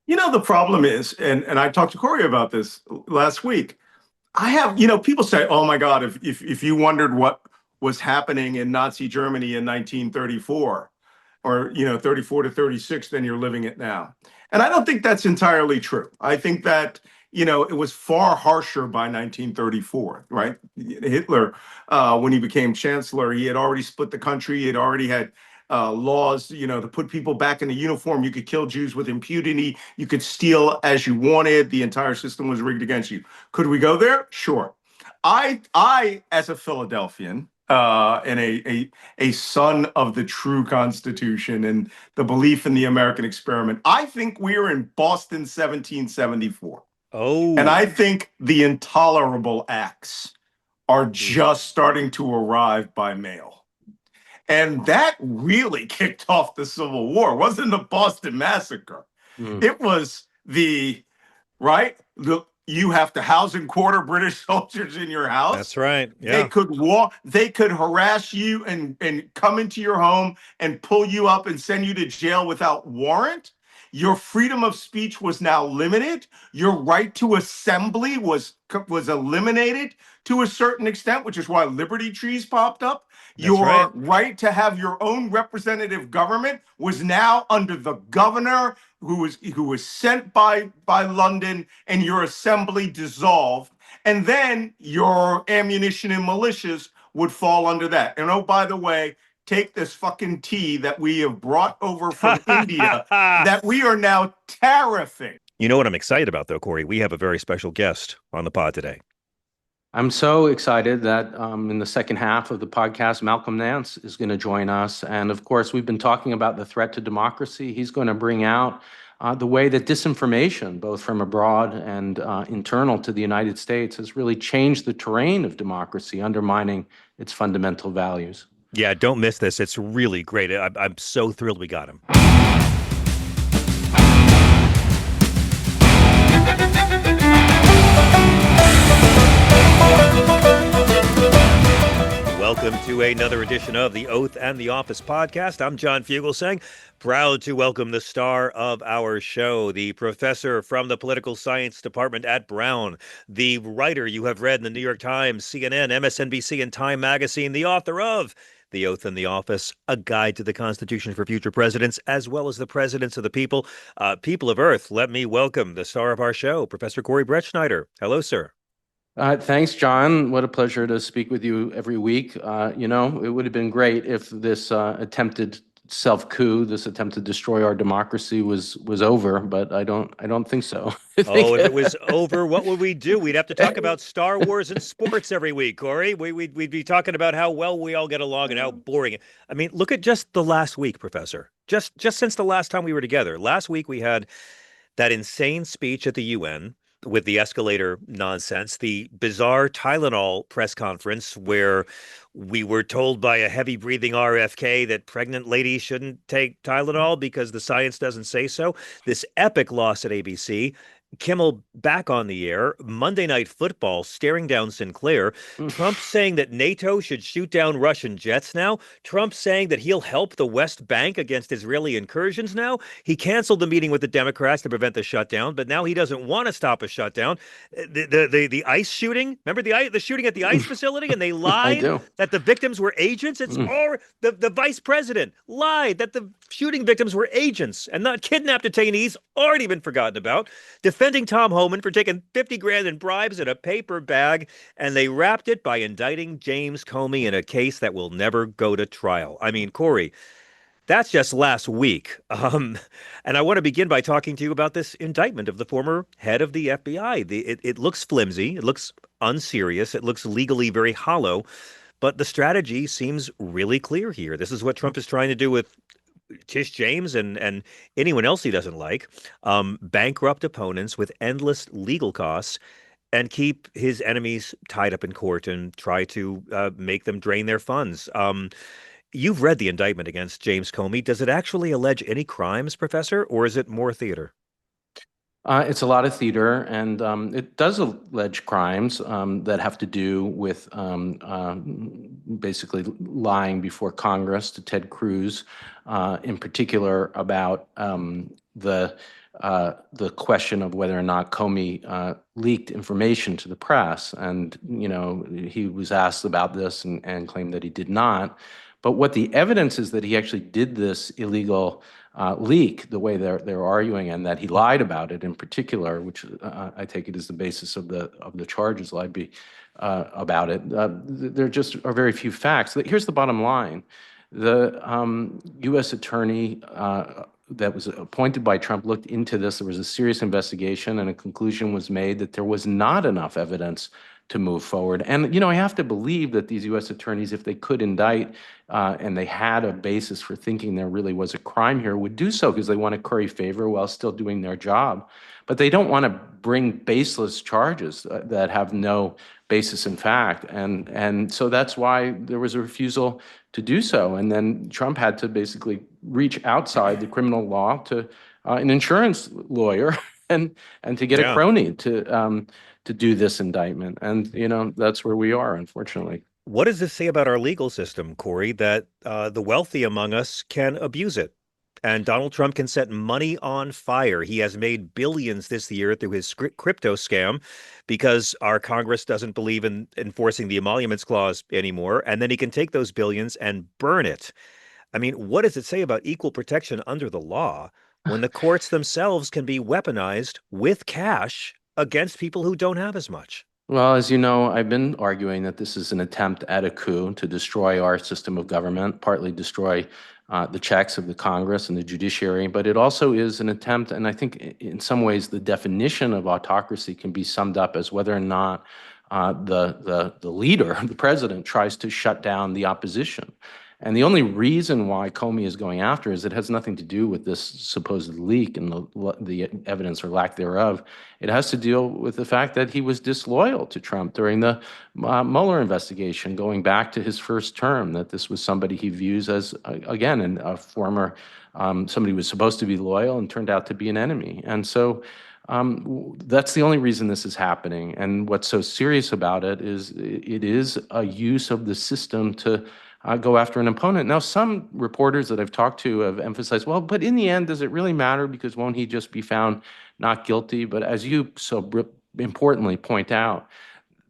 The problem is, and I talked to Corey about this last week. I have, people say, "Oh my God, if you wondered what was happening in Nazi Germany in 1934, or 34 to 36, then you're living it now." And I don't think that's entirely true. I think that it was far harsher by 1934, right? Hitler, when he became chancellor, he had already split the country. He had already had laws, to put people back in the uniform. You could kill Jews with impunity. You could steal as you wanted. The entire system was rigged against you. Could we go there? Sure. As a Philadelphian, and a son of the true Constitution and the belief in the American experiment, I think we're in Boston 1774. And Oh, I think the intolerable acts are just starting to arrive by mail. And that really kicked off the Civil War. It wasn't the Boston Massacre. Mm. It was right? You have to house and quarter British soldiers in your house. that's right. They Yeah. could walk, they could harass you and come into your home and pull you up and send you to jail without warrant. Your freedom of speech was now limited. Your right to assembly was eliminated to a certain extent, which is why liberty trees popped up. That's right. Your right to have your own representative government was now under the governor who was sent by London, and your assembly dissolved. And then your ammunition and militias would fall under that. And oh, by the way, take this fucking tea that we have brought over from India that we are now tariffing. You know what I'm excited about, though, Corey? We have a very special guest on the pod today. I'm so excited that in the second half of the podcast, Malcolm Nance is going to join us. And of course, we've been talking about the threat to democracy. He's going to bring out the way that disinformation, both from abroad and internal to the United States, has really changed the terrain of democracy, undermining its fundamental values. Yeah, don't miss this. It's really great. I'm so thrilled we got him. Welcome to another edition of the Oath and the Office podcast. I'm John Fugelsang, proud to welcome the star of our show, the professor from the political science department at Brown, the writer you have read in the New York Times, CNN, MSNBC, and Time Magazine, the author of The Oath and the Office, A Guide to the Constitution for Future Presidents, as well as the Presidents of the People. People of Earth, let me welcome the star of our show, Professor Corey Brettschneider. Hello, sir. Thanks, John. What a pleasure to speak with you every week. It would have been great if this attempted self-coup, this attempt to destroy our democracy was over, but I don't think so. Oh, if it was over, what would we do? We'd have to talk about Star Wars and sports every week, Corey. We'd be talking about how well we all get along and how boring. I mean, look at just the last week, Professor. Just since the last time we were together. Last week we had that insane speech at the UN with the escalator nonsense, the bizarre Tylenol press conference where we were told by a heavy breathing RFK that pregnant ladies shouldn't take Tylenol because the science doesn't say so. This epic loss at ABC. Kimmel back on the air, Monday Night Football staring down Sinclair, Trump saying that NATO should shoot down Russian jets now, Trump saying that he'll help the West Bank against Israeli incursions now. He canceled the meeting with the Democrats to prevent the shutdown, but now he doesn't want to stop a shutdown. The ICE shooting, remember the shooting at the ICE facility, and they lied that the victims were agents? It's or the vice president lied that the shooting victims were agents and not kidnapped detainees, already been forgotten about. Defending Tom Homan for taking 50 grand in bribes in a paper bag, and they wrapped it by indicting James Comey in a case that will never go to trial. I mean, Corey, that's just last week. And I want to begin by talking to you about this indictment of the former head of the FBI. It looks flimsy. It looks unserious. It looks legally very hollow. But the strategy seems really clear here. This is what Trump is trying to do with Tish James and anyone else he doesn't like, bankrupt opponents with endless legal costs and keep his enemies tied up in court and try to make them drain their funds. You've read the indictment against James Comey. Does it actually allege any crimes, Professor, or is it more theater? It's a lot of theater, and it does allege crimes that have to do with basically lying before Congress to Ted Cruz, in particular about the the question of whether or not Comey leaked information to the press. And, he was asked about this and claimed that he did not. But what the evidence is that he actually did this illegal leak, the way they're arguing, and that he lied about it in particular, which I take it is the basis of the charges lied about it. There just are very few facts. Here's the bottom line. The U.S. attorney that was appointed by Trump looked into this. There was a serious investigation, and a conclusion was made that there was not enough evidence to move forward. And, I have to believe that these U.S. attorneys, if they could indict and they had a basis for thinking there really was a crime here, would do so because they want to curry favor while still doing their job. But they don't want to bring baseless charges that have no basis in fact. And so that's why there was a refusal to do so. And then Trump had to basically reach outside the criminal law to an insurance lawyer and to get a crony to do this indictment. And, that's where we are, unfortunately. What does this say about our legal system, Corey, that the wealthy among us can abuse it? And Donald Trump can set money on fire. He has made billions this year through his crypto scam because our Congress doesn't believe in enforcing the emoluments clause anymore. And then he can take those billions and burn it. I mean, what does it say about equal protection under the law when the courts themselves can be weaponized with cash against people who don't have as much? Well, as you know, I've been arguing that this is an attempt at a coup to destroy our system of government, partly destroy the checks of the Congress and the judiciary, but it also is an attempt, and I think in some ways the definition of autocracy can be summed up as whether or not the leader, the president, tries to shut down the opposition. And the only reason why Comey is going after is it has nothing to do with this supposed leak and the evidence or lack thereof. It has to deal with the fact that he was disloyal to Trump during the Mueller investigation, going back to his first term, that this was somebody he views as, again, a former, somebody who was supposed to be loyal and turned out to be an enemy. And so that's the only reason this is happening. And what's so serious about it is a use of the system to go after an opponent. Now, some reporters that I've talked to have emphasized, well, but in the end, does it really matter? Because won't he just be found not guilty? But as you so importantly point out,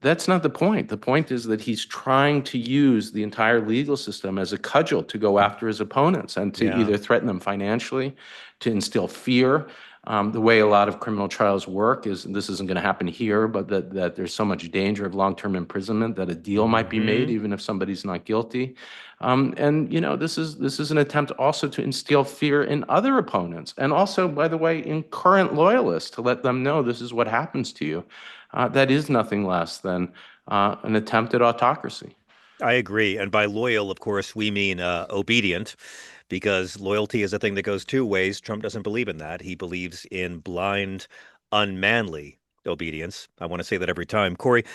that's not the point. The point is that he's trying to use the entire legal system as a cudgel to go after his opponents and to either threaten them financially, to instill fear. The way a lot of criminal trials work is, and this isn't going to happen here, but that there's so much danger of long-term imprisonment that a deal might be made even if somebody's not guilty. And this is an attempt also to instill fear in other opponents, and also, by the way, in current loyalists, to let them know this is what happens to you. That is nothing less than an attempt at autocracy. I agree. And by loyal, of course, we mean obedient, because loyalty is a thing that goes two ways. Trump doesn't believe in that. He believes in blind, unmanly obedience. I want to say that every time. Corey,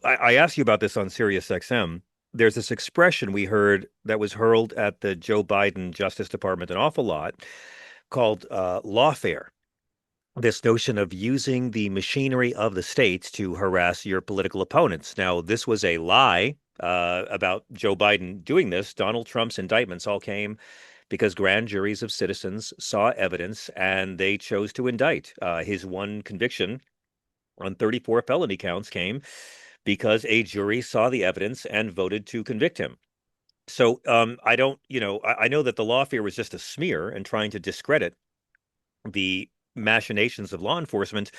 I asked you about this on Sirius XM. There's this expression we heard that was hurled at the Joe Biden Justice Department an awful lot called lawfare. This notion of using the machinery of the states to harass your political opponents. Now, this was a lie about Joe Biden doing this. Donald Trump's indictments all came because grand juries of citizens saw evidence and they chose to indict. His one conviction on 34 felony counts came because a jury saw the evidence and voted to convict him. So I don't, I know that the lawfare was just a smear and trying to discredit the machinations of law enforcement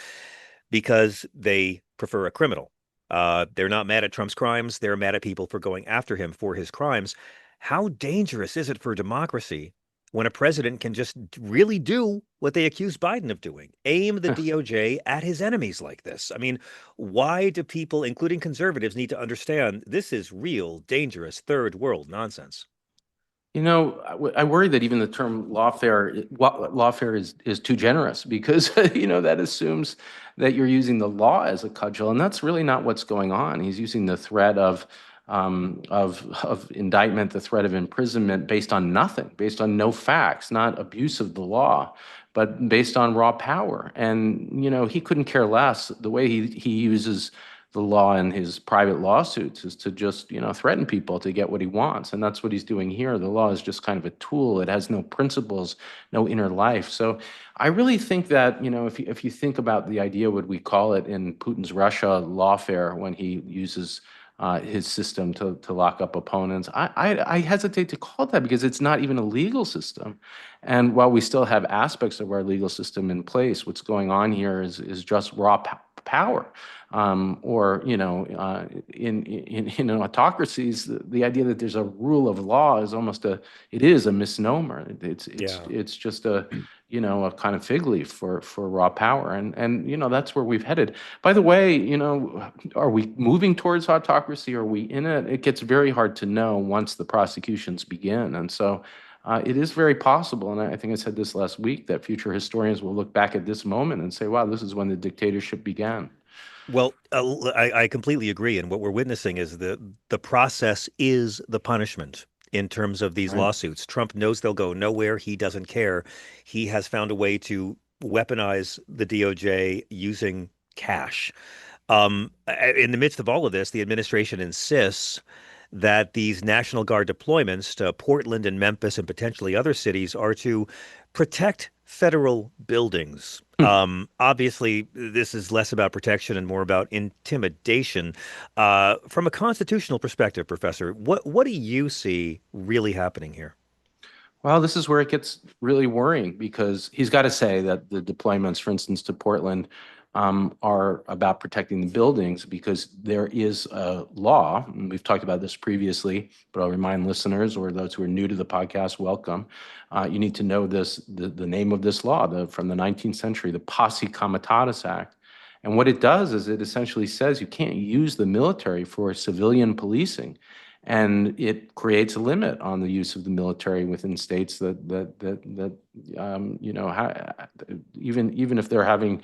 because they prefer a criminal. They're not mad at Trump's crimes. They're mad at people for going after him for his crimes. How dangerous is it for democracy when a president can just really do what they accuse Biden of doing, aim the DOJ at his enemies like this? I mean, why do people, including conservatives, need to understand this is real, dangerous, third world nonsense? I worry that even the term lawfare is too generous because, that assumes that you're using the law as a cudgel, and that's really not what's going on. He's using the threat of indictment, the threat of imprisonment based on nothing, based on no facts, not abuse of the law, but based on raw power. And, he couldn't care less. The way he uses the law in his private lawsuits is to just, threaten people to get what he wants. And that's what he's doing here. The law is just kind of a tool. It has no principles, no inner life. So I really think that, if you think about the idea, what we call it in Putin's Russia lawfare, when he uses his system to lock up opponents, I hesitate to call it that because it's not even a legal system. And while we still have aspects of our legal system in place, what's going on here is just raw power. Or in autocracies, the idea that there's a rule of law is it is a misnomer. It's just a kind of fig leaf for raw power, and that's where we've headed. By the way, are we moving towards autocracy? Are we in it? It gets very hard to know once the prosecutions begin, and so. It is very possible, and I think I said this last week, that future historians will look back at this moment and say, wow, this is when the dictatorship began. Well, I completely agree. And what we're witnessing is the process is the punishment in terms of these Right. lawsuits. Trump knows they'll go nowhere. He doesn't care. He has found a way to weaponize the DOJ using cash. In the midst of all of this, the administration insists that these National Guard deployments to Portland and Memphis and potentially other cities are to protect federal buildings. Obviously, this is less about protection and more about intimidation. From a constitutional perspective, Professor, what do you see really happening here? Well, this is where it gets really worrying, because he's got to say that the deployments, for instance, to Portland, are about protecting the buildings, because there is a law, and we've talked about this previously, but I'll remind listeners or those who are new to the podcast, welcome. You need to know the name of this law from the 19th century, the Posse Comitatus Act. And what it does is it essentially says you can't use the military for civilian policing. And it creates a limit on the use of the military within states that even if they're having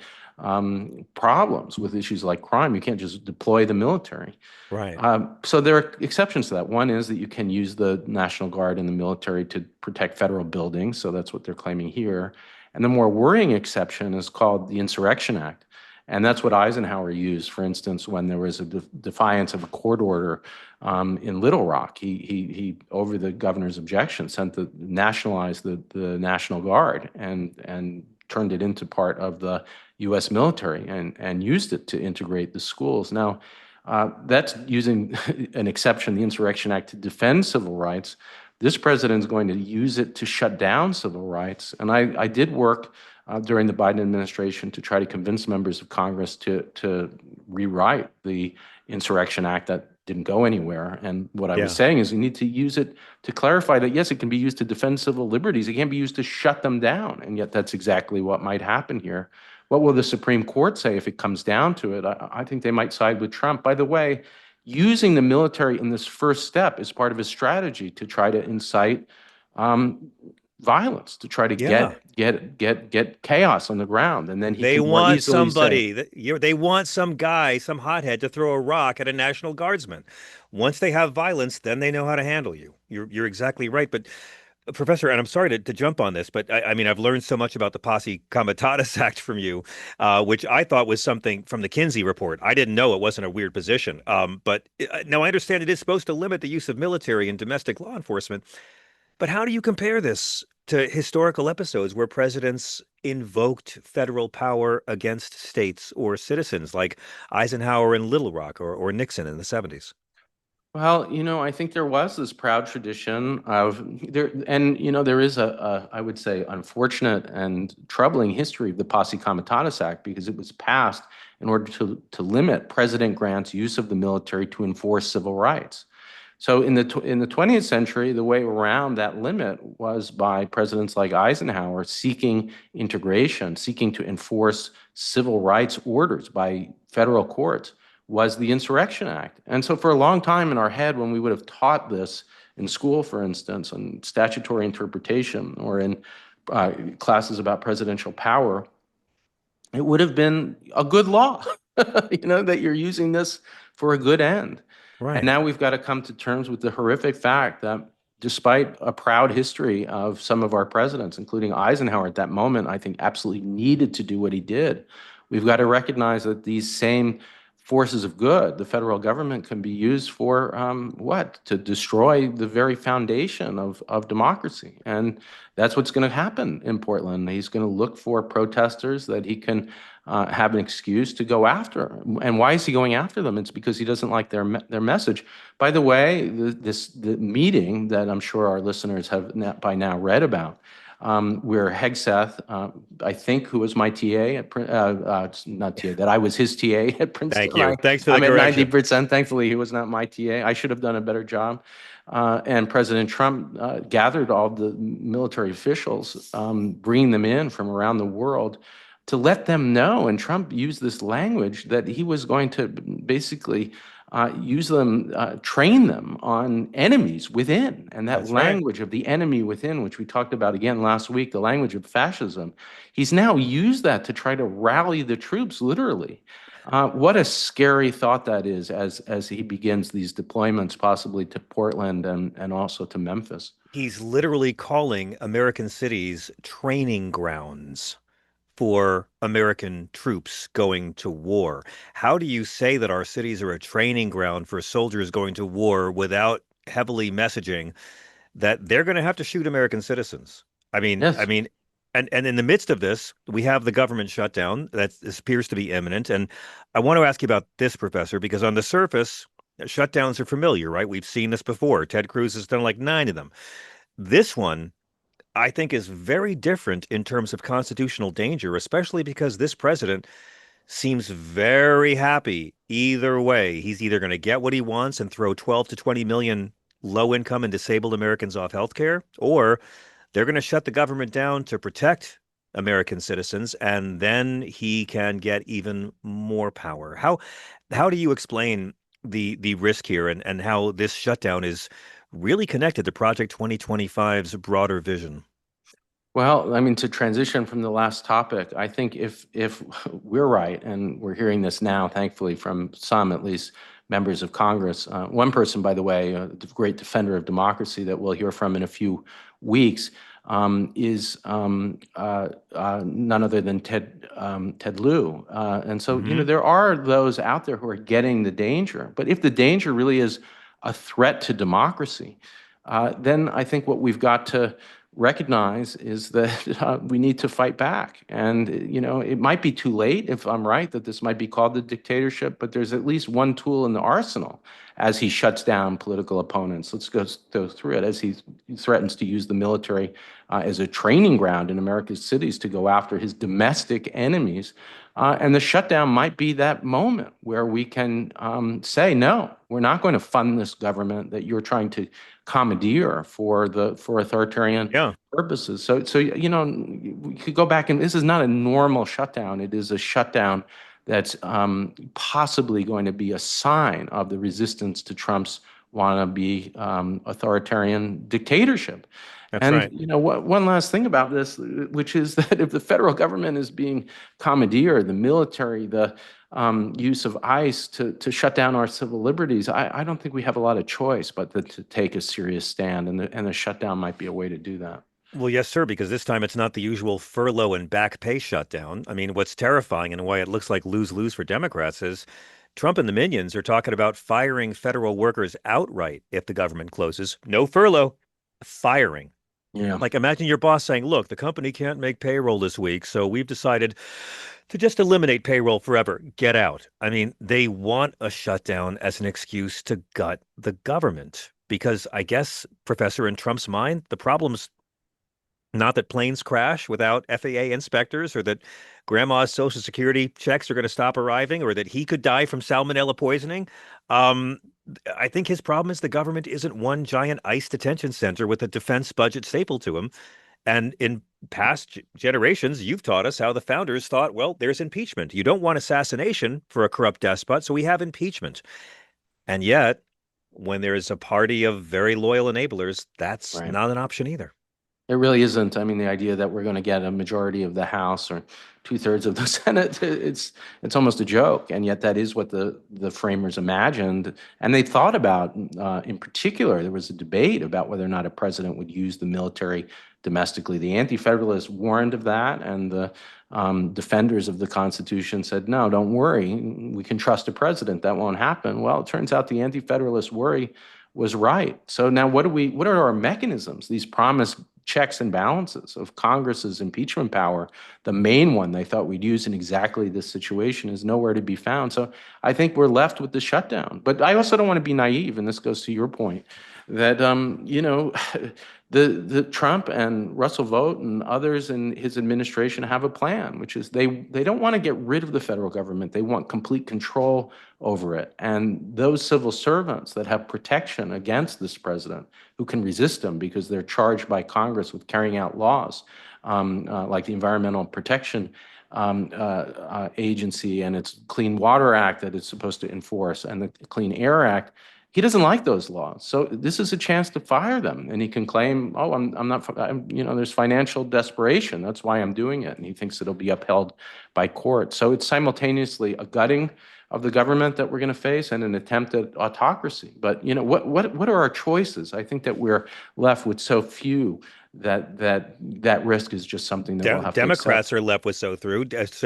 problems with issues like crime, you can't just deploy the military. Right. So there are exceptions to that. One is that you can use the National Guard and the military to protect federal buildings. So that's what they're claiming here. And the more worrying exception is called the Insurrection Act. And that's what Eisenhower used, for instance, when there was a defiance of a court order in Little Rock. He over the governor's objection, nationalized the National Guard and turned it into part of the U.S. military and used it to integrate the schools. Now, that's using an exception, the Insurrection Act, to defend civil rights. This president is going to use it to shut down civil rights. And I did work during the Biden administration to try to convince members of Congress to rewrite the Insurrection Act. That didn't go anywhere. And what I was saying is we need to use it to clarify that, yes, it can be used to defend civil liberties. It can't be used to shut them down. And yet that's exactly what might happen here. What will the Supreme Court say if it comes down to it? I think they might side with Trump. By the way, using the military in this first step is part of his strategy to try to incite violence, to try to get chaos on the ground, and then they want somebody. They want some guy, some hothead, to throw a rock at a National Guardsman. Once they have violence, then they know how to handle you. You're exactly right, but. Professor, and I'm sorry to jump on this, but I mean, I've learned so much about the Posse Comitatus Act from you, which I thought was something from the Kinsey report. I didn't know it wasn't a weird position. But now I understand it is supposed to limit the use of military and domestic law enforcement. But how do you compare this to historical episodes where presidents invoked federal power against states or citizens, like Eisenhower in Little Rock or Nixon in the 70s? Well, I think there was this proud tradition of there, and there is I would say, unfortunate and troubling history of the Posse Comitatus Act, because it was passed in order to limit President Grant's use of the military to enforce civil rights. So in the 20th century, the way around that limit was by presidents like Eisenhower seeking integration, seeking to enforce civil rights orders by federal courts, was the Insurrection Act. And so for a long time in our head, when we would have taught this in school, for instance, on statutory interpretation or in classes about presidential power, it would have been a good law, that you're using this for a good end. Right. And now we've got to come to terms with the horrific fact that despite a proud history of some of our presidents, including Eisenhower at that moment, I think absolutely needed to do what he did, we've got to recognize that these same forces of good, the federal government can be used for what? To destroy the very foundation of democracy. And that's what's going to happen in Portland. He's going to look for protesters that he can have an excuse to go after. And why is he going after them? It's because he doesn't like their message. By the way, the meeting that I'm sure our listeners have by now read about, where Hegseth, I think, who was my TA at not TA, that I was his TA at Princeton. Thank you. Thanks for the I'm correction. at 90%. Thankfully, he was not my TA. I should have done a better job. And President Trump gathered all the military officials, bringing them in from around the world to let them know. And Trump used this language that he was going to basically use them, train them on enemies within. And that That's right. language of the enemy within, which we talked about again last week, the language of fascism, he's now used that to try to rally the troops, literally. What a scary thought that is as he begins these deployments, possibly to Portland and also to Memphis. He's literally calling American cities training grounds for American troops going to war. How do you say that our cities are a training ground for soldiers going to war without heavily messaging that they're going to have to shoot American citizens? Yes. And in the midst of this, we have the government shutdown that appears to be imminent. And I want to ask you about this, Professor, because on the surface, shutdowns are familiar, right? We've seen this before. Ted Cruz has done like 9 of them. This one, I think, is very different in terms of constitutional danger, especially because this president seems very happy either way. He's either going to get what he wants and throw 12 to 20 million low-income and disabled Americans off health care, or they're going to shut the government down to protect American citizens, and then he can get even more power. How do you explain the risk here and how this shutdown is really connected to Project 2025's broader vision? Well, I mean, to transition from the last topic, I think if we're right, and we're hearing this now, thankfully, from some, at least, members of Congress. One person, by the way, a great defender of democracy that we'll hear from in a few weeks, is none other than Ted Lieu. And so, you know, there are those out there who are getting the danger. But if the danger really is a threat to democracy, then I think what we've got to recognize is that we need to fight back. And, you know, it might be too late if I'm right that this might be called the dictatorship, but there's at least one tool in the arsenal as he shuts down political opponents. Let's go through it. As he threatens to use the military as a training ground in America's cities to go after his domestic enemies. And the shutdown might be that moment where we can say, no, we're not going to fund this government that you're trying to commandeer for authoritarian purposes. So you know, we could go back, and this is not a normal shutdown. It is a shutdown that's possibly going to be a sign of the resistance to Trump's wannabe authoritarian dictatorship. That's right. You know, one last thing about this, which is that if the federal government is being commandeered, the military, the use of ICE to shut down our civil liberties, I don't think we have a lot of choice but to take a serious stand, and the shutdown might be a way to do that. Well, yes, sir, because this time it's not the usual furlough and back pay shutdown. I mean, what's terrifying and why it looks like lose-lose for Democrats is Trump and the minions are talking about firing federal workers outright if the government closes. No furlough, firing. Yeah. Like, imagine your boss saying, look, the company can't make payroll this week, so we've decided to just eliminate payroll forever. Get out. I mean, they want a shutdown as an excuse to gut the government because I guess, Professor, in Trump's mind, the problem's not that planes crash without FAA inspectors or that grandma's Social Security checks are going to stop arriving or that he could die from salmonella poisoning. I think his problem is the government isn't one giant ICE detention center with a defense budget stapled to him. And in past generations, you've taught us how the founders thought, well, there's impeachment. You don't want assassination for a corrupt despot, so we have impeachment. And yet, when there's a party of very loyal enablers, that's not an option either. It really isn't. I mean, the idea that we're going to get a majority of the House or 2/3 of the Senate, it's almost a joke. And yet that is what the framers imagined. And they thought about, in particular, there was a debate about whether or not a president would use the military domestically. The Anti-Federalists warned of that, and the defenders of the Constitution said, no, don't worry, we can trust a president. That won't happen. Well, it turns out the anti-federalist worry was right. So now what are our mechanisms, these promised checks and balances of Congress's impeachment power? The main one they thought we'd use in exactly this situation is nowhere to be found. So I think we're left with the shutdown. But I also don't want to be naive, and this goes to your point, that the Trump and Russell Vought and others in his administration have a plan, which is they don't want to get rid of the federal government. They want complete control over it. And those civil servants that have protection against this president, who can resist him because they're charged by Congress with carrying out laws, like the Environmental Protection Agency and its Clean Water Act that it's supposed to enforce, and the Clean Air Act. He doesn't like those laws. So this is a chance to fire them. And he can claim, oh, there's financial desperation. That's why I'm doing it. And he thinks it'll be upheld by court. So it's simultaneously a gutting of the government that we're going to face and an attempt at autocracy. But, what are our choices? I think that we're left with so few that risk is just something that we'll have to accept. Democrats are left with so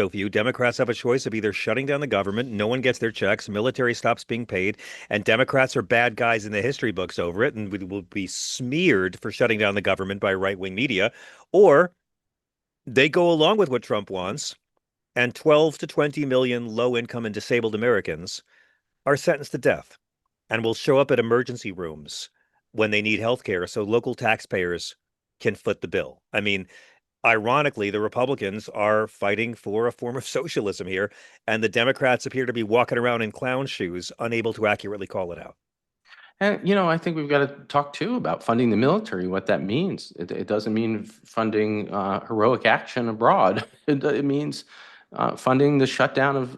few. Democrats have a choice of either shutting down the government, no one gets their checks, military stops being paid, and Democrats are bad guys in the history books over it, and we will be smeared for shutting down the government by right-wing media, or they go along with what Trump wants, and 12 to 20 million low-income and disabled Americans are sentenced to death and will show up at emergency rooms when they need health care, so local taxpayers can foot the bill. I mean, ironically, the Republicans are fighting for a form of socialism here, and the Democrats appear to be walking around in clown shoes, unable to accurately call it out. And, I think we've got to talk, too, about funding the military, what that means. It doesn't mean funding heroic action abroad. It means funding the shutdown of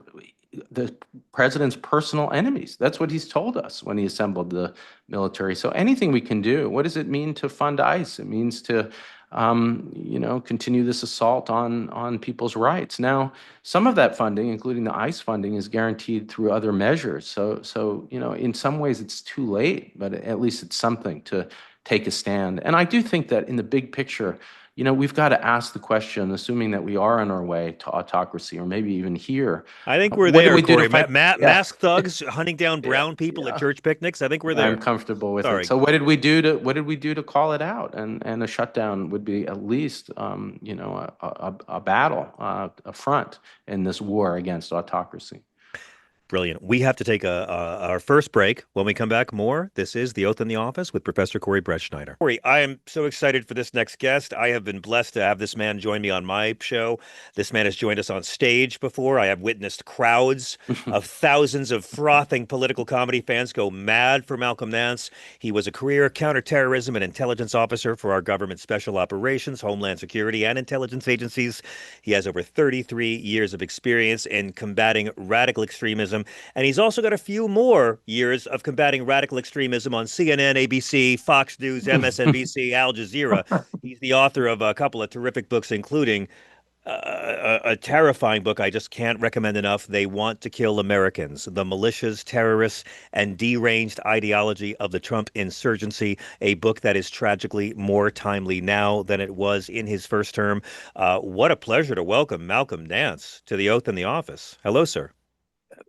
the president's personal enemies. That's what he's told us when he assembled the military. So anything we can do. What does it mean to fund ICE? It means to, continue this assault on people's rights. Now, some of that funding, including the ICE funding, is guaranteed through other measures. So in some ways it's too late, but at least it's something to take a stand. And I do think that in the big picture, we've got to ask the question, assuming that we are on our way to autocracy, or maybe even here. I think we're there, Corey. Masked thugs hunting down brown people at church picnics. I think we're there. I'm comfortable with it. So what did we do to call it out? And a shutdown would be at least, a battle, a front in this war against autocracy. Brilliant. We have to take our first break. When we come back, more. This is The Oath in the Office with Professor Corey Brettschneider. Corey, I am so excited for this next guest. I have been blessed to have this man join me on my show. This man has joined us on stage before. I have witnessed crowds of thousands of frothing political comedy fans go mad for Malcolm Nance. He was a career counterterrorism and intelligence officer for our government special operations, Homeland Security, and intelligence agencies. He has over 33 years of experience in combating radical extremism. And he's also got a few more years of combating radical extremism on CNN, ABC, Fox News, MSNBC, Al Jazeera. He's the author of a couple of terrific books, including a terrifying book I just can't recommend enough. They Want to Kill Americans: The Militias, Terrorists, and Deranged Ideology of the Trump Insurgency, a book that is tragically more timely now than it was in his first term. What a pleasure to welcome Malcolm Nance to The Oath in the Office. Hello, sir.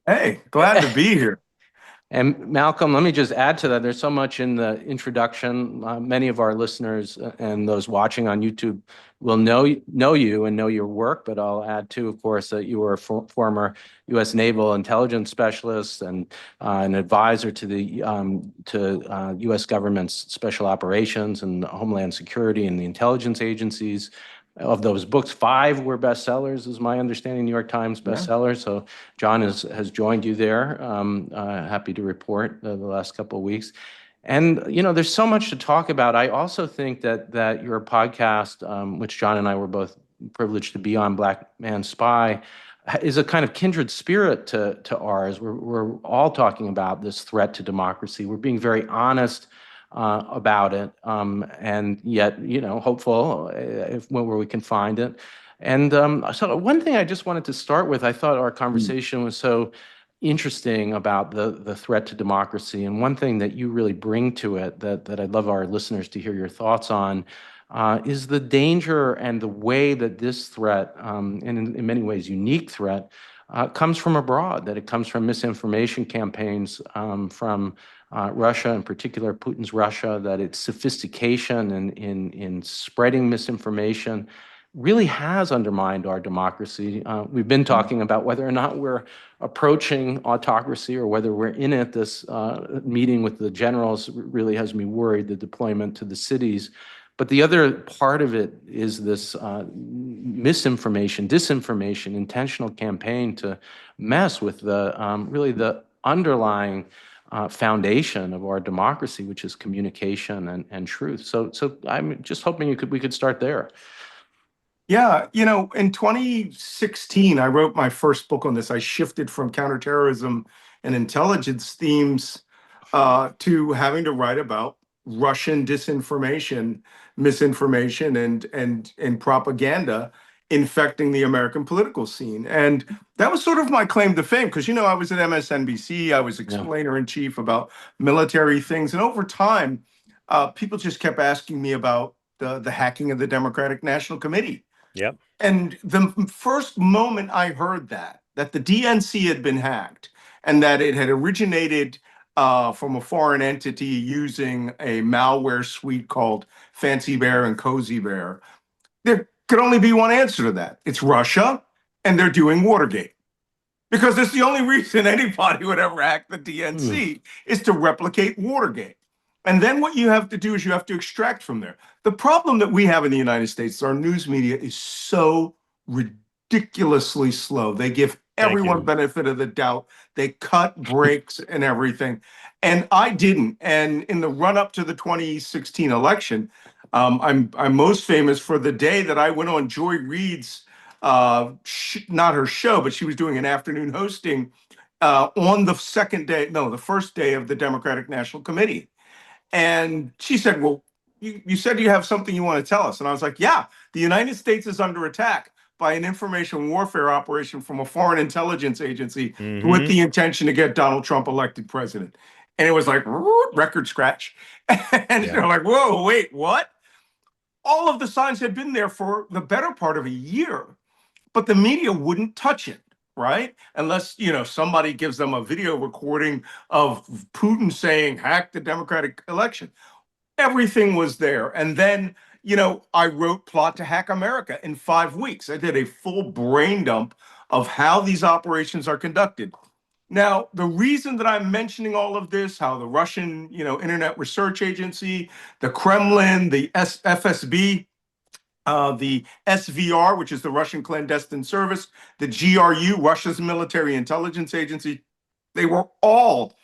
Hey, glad to be here. And Malcolm, let me just add to that. There's so much in the introduction. Many of our listeners and those watching on YouTube will know you and know your work, but I'll add too, of course, that you were a former U.S. Naval intelligence specialist and an advisor to the U.S. government's special operations and Homeland Security and the intelligence agencies. Of those books, 5 were bestsellers, is my understanding, New York Times bestsellers. So John has joined you there. Happy to report the last couple of weeks. And, there's so much to talk about. I also think that your podcast, which John and I were both privileged to be on, Black Man Spy, is a kind of kindred spirit to ours. We're all talking about this threat to democracy. We're being very honest about it, and yet, hopeful where we can find it. And so one thing I just wanted to start with, I thought our conversation was so interesting about the threat to democracy. And one thing that you really bring to it that I'd love our listeners to hear your thoughts on is the danger and the way that this threat, and in many ways unique threat, comes from abroad, that it comes from misinformation campaigns from Russia, in particular Putin's Russia, that its sophistication in spreading misinformation really has undermined our democracy. We've been talking about whether or not we're approaching autocracy or whether we're in it. This meeting with the generals really has me worried, the deployment to the cities. But the other part of it is this misinformation, disinformation, intentional campaign to mess with the really the underlying foundation of our democracy, which is communication and truth. So I'm just hoping we could start there. Yeah, in 2016, I wrote my first book on this. I shifted from counterterrorism and intelligence themes to having to write about Russian disinformation, misinformation, and propaganda infecting the American political scene. And that was sort of my claim to fame because, I was at MSNBC, I was explainer in chief about military things. And over time, people just kept asking me about the hacking of the Democratic National Committee. Yep. And the first moment I heard that the DNC had been hacked and that it had originated from a foreign entity using a malware suite called Fancy Bear and Cozy Bear, there could only be one answer to that. It's Russia, and they're doing Watergate. Because it's the only reason anybody would ever hack the DNC is to replicate Watergate. And then what you have to do is you have to extract from there. The problem that we have in the United States, our news media is so ridiculously slow. They give everyone benefit of the doubt. They cut breaks and everything. And I didn't. And in the run up to the 2016 election, I'm most famous for the day that I went on Joy Reid's, not her show, but she was doing an afternoon hosting on the the first day of the Democratic National Committee. And she said, well, you said you have something you want to tell us. And I was like, yeah, the United States is under attack by an information warfare operation from a foreign intelligence agency with the intention to get Donald Trump elected president. And it was like, record scratch. And they're like, whoa, wait, what? All of the signs had been there for the better part of a year, but the media wouldn't touch it. Right? Unless, somebody gives them a video recording of Putin saying, hack the Democratic election. Everything was there. And then, I wrote Plot to Hack America in 5 weeks. I did a full brain dump of how these operations are conducted. Now, the reason that I'm mentioning all of this, how the Russian, Internet Research Agency, the Kremlin, the FSB, the SVR, which is the Russian Clandestine Service, the GRU, Russia's military intelligence agency, they were all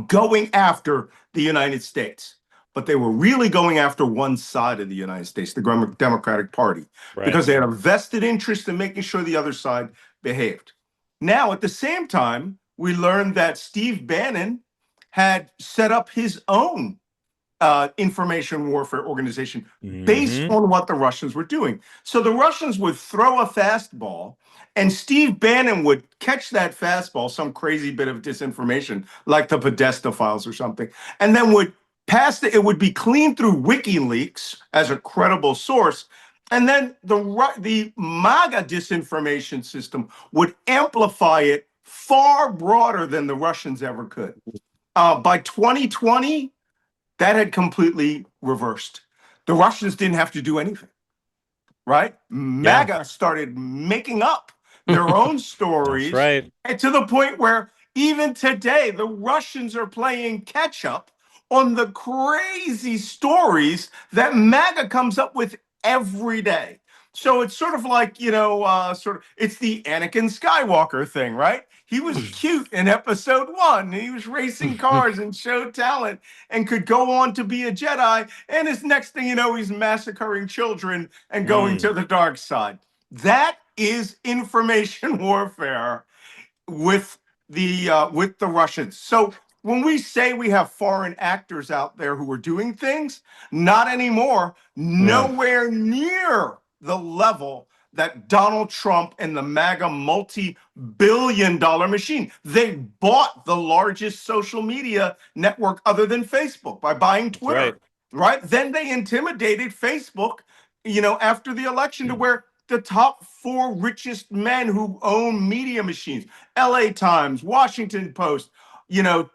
going after the United States. But they were really going after one side of the United States, the Democratic Party, because they had a vested interest in making sure the other side behaved. Now, at the same time, we learned that Steve Bannon had set up his own information warfare organization based on what the Russians were doing. So the Russians would throw a fastball and Steve Bannon would catch that fastball, some crazy bit of disinformation like the Podesta files or something, and then would pass it would be cleaned through WikiLeaks as a credible source. And then the MAGA disinformation system would amplify it far broader than the Russians ever could. By 2020, that had completely reversed. The Russians didn't have to do anything, right? MAGA started making up their own stories. That's right. And to the point where even today, the Russians are playing catch up on the crazy stories that MAGA comes up with every day. So it's sort of like, it's the Anakin Skywalker thing, right? He was cute in episode 1. He was racing cars and showed talent and could go on to be a Jedi. And his next thing you know, he's massacring children and going to the dark side. That is information warfare with the Russians. So when we say we have foreign actors out there who are doing things, not anymore, nowhere near the level that Donald Trump and the MAGA multi-billion-dollar machine. They bought the largest social media network other than Facebook by buying Twitter. right? Then they intimidated Facebook, after the election to where the top four richest men who own media machines, LA Times, Washington Post,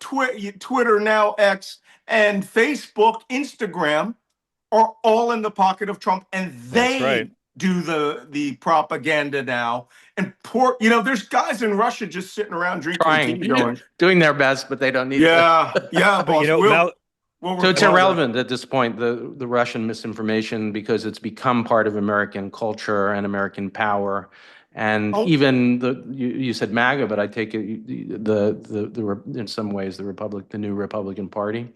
Twitter, now X, and Facebook, Instagram, are all in the pocket of Trump, and That's right. they do the propaganda now. And there's guys in Russia just sitting around drinking tea, Trying, going, doing their best, but they don't need to. yeah, But boss, we'll So it's reply. irrelevant at this point, the Russian misinformation, because it's become part of American culture and American power. And Oh, even you said MAGA, but I take it in some ways the new Republican Party.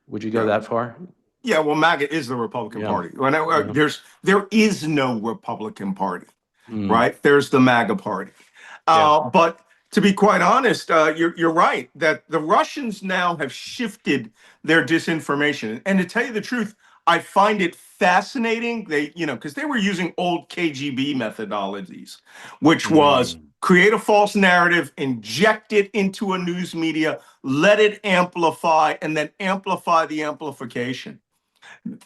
Would you go yeah. that far? Yeah, well, MAGA is the Republican Yeah. Party. Yeah. There is no Republican Party, Mm. right? There's the MAGA Party. But to be quite honest, you're right that the Russians now have shifted their disinformation. And to tell you the truth, I find it fascinating. Because they were using old KGB methodologies, which was create a false narrative, inject it into a news media, let it amplify, and then amplify the amplification.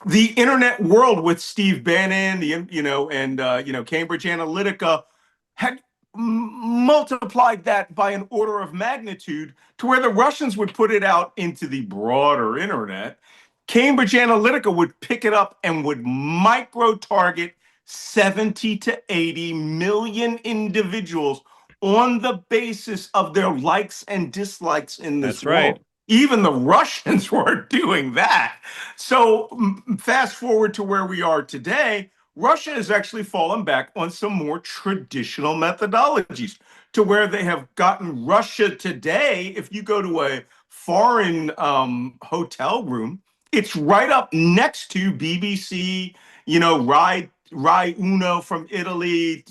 The internet world with Steve Bannon, Cambridge Analytica had multiplied that by an order of magnitude to where the Russians would put it out into the broader internet. Cambridge Analytica would pick it up and would micro target 70 to 80 million individuals on the basis of their likes and dislikes in this That's right. world. Even the Russians were doing that. So fast forward to where we are today, Russia has actually fallen back on some more traditional methodologies to where they have gotten Russia Today. If you go to a foreign hotel room, it's right up next to BBC, Rai Uno from Italy,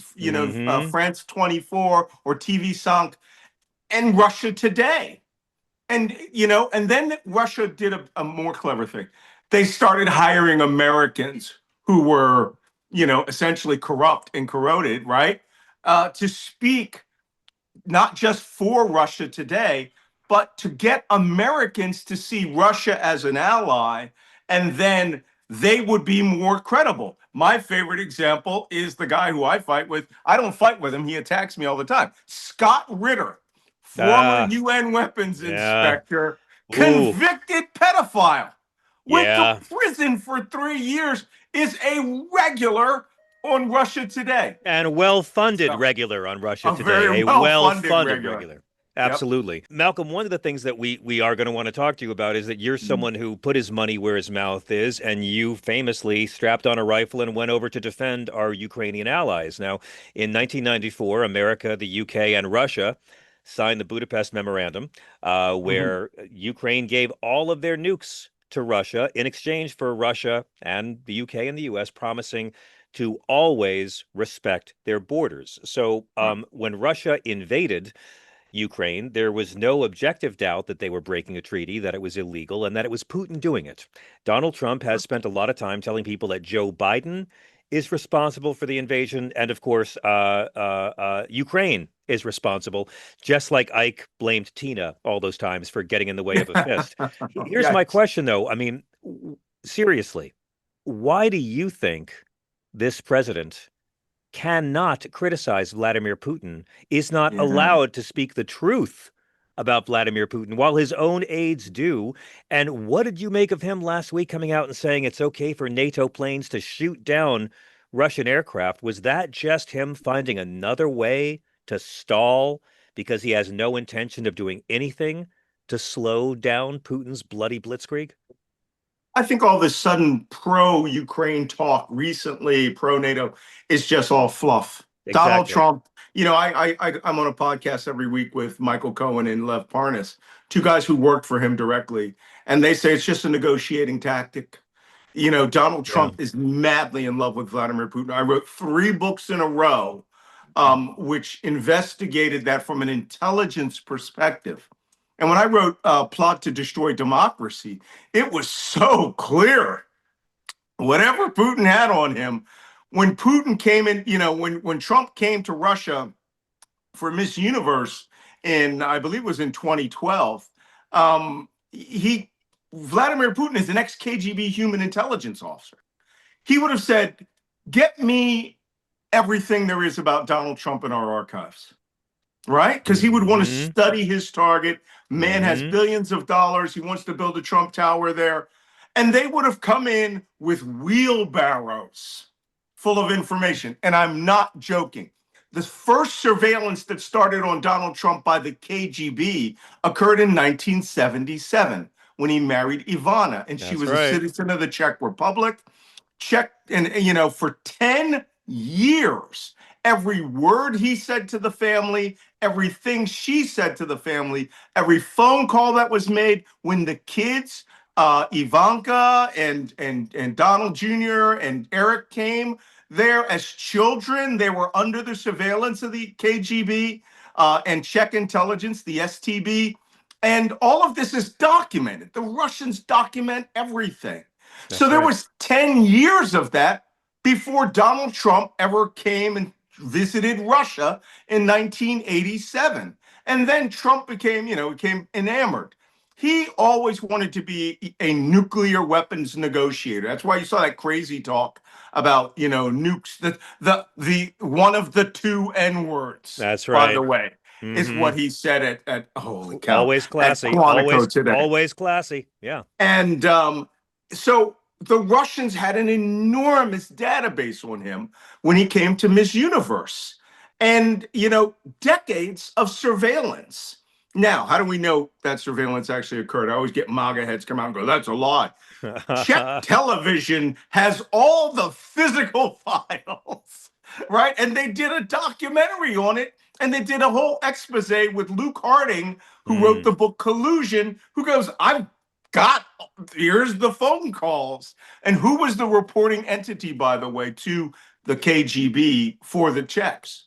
France 24 or TV Cinq, and Russia Today. And then Russia did a more clever thing. They started hiring Americans who were, essentially corrupt and corroded, right? To speak not just for Russia Today, but to get Americans to see Russia as an ally, and then they would be more credible. My favorite example is the guy who I fight with. I don't fight with him. He attacks me all the time. Scott Ritter, former UN weapons inspector, convicted pedophile, went to prison for 3 years, is a regular on Russia Today. And well-funded regular on Russia Today. Very well-funded regular. Yep. Absolutely. Malcolm, one of the things that we are going to want to talk to you about is that you're someone who put his money where his mouth is, and you famously strapped on a rifle and went over to defend our Ukrainian allies. Now, in 1994, America, the UK, and Russia signed the Budapest Memorandum, where Ukraine gave all of their nukes to Russia in exchange for Russia and the UK and the US promising to always respect their borders. So when Russia invaded Ukraine, there was no objective doubt that they were breaking a treaty, that it was illegal, and that it was Putin doing it. Donald Trump has spent a lot of time telling people that Joe Biden is responsible for the invasion, and of course, Ukraine is responsible, just like Ike blamed Tina all those times for getting in the way of a fist. Here's my question, though. I mean, seriously, why do you think this president cannot criticize Vladimir Putin, is not allowed to speak the truth about Vladimir Putin, while his own aides do? And what did you make of him last week coming out and saying it's okay for NATO planes to shoot down Russian aircraft? Was that just him finding another way to stall because he has no intention of doing anything to slow down Putin's bloody blitzkrieg? I think all this sudden pro-Ukraine talk recently, pro-NATO, is just all fluff. Exactly. Donald Trump, I'm on a podcast every week with Michael Cohen and Lev Parnas, two guys who worked for him directly, and they say it's just a negotiating tactic. Donald Trump is madly in love with Vladimir Putin. I wrote 3 books in a row, which investigated that from an intelligence perspective. And when I wrote Plot to Destroy Democracy, it was so clear. Whatever Putin had on him, when Putin came in, when Trump came to Russia for Miss Universe I believe it was in 2012, he Vladimir Putin is an ex-KGB human intelligence officer. He would have said, get me everything there is about Donald Trump in our archives, right? Because he would want to study his target. Man has billions of dollars. He wants to build a Trump Tower there. And they would have come in with wheelbarrows full of information. And I'm not joking. The first surveillance that started on Donald Trump by the KGB occurred in 1977 when he married Ivana, and she was a citizen of the Czech Republic. And for 10 years, every word he said to the family, everything she said to the family, every phone call that was made when the kids, Ivanka and Donald Jr. and Eric came there as children, they were under the surveillance of the KGB and Czech intelligence, the STB. And all of this is documented. The Russians document everything. So there was 10 years of that before Donald Trump ever came and visited Russia in 1987. And then Trump became enamored. He always wanted to be a nuclear weapons negotiator. That's why you saw that crazy talk about, nukes, the one of the two N words. That's right. By the way, is what he said at holy cow. Always classy. Always classy. Yeah. And so the Russians had an enormous database on him when he came to Miss Universe, and decades of surveillance. Now, how do we know that surveillance actually occurred? I always get MAGA heads come out and go, that's a lie. Czech television has all the physical files, right? And they did a documentary on it, and they did a whole expose with Luke Harding, who wrote the book Collusion, who goes, here's the phone calls. And who was the reporting entity, by the way, to the KGB for the Czechs?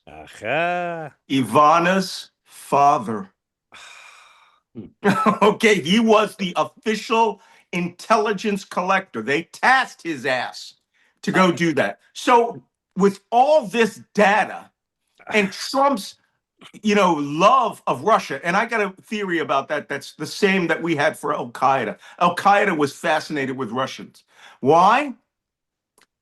Ivana's father. Okay, he was the official intelligence collector. They tasked his ass to go do that. So with all this data and Trump's love of Russia, and I got a theory about that that's the same that we had for Al-Qaeda. Al-Qaeda was fascinated with Russians. Why?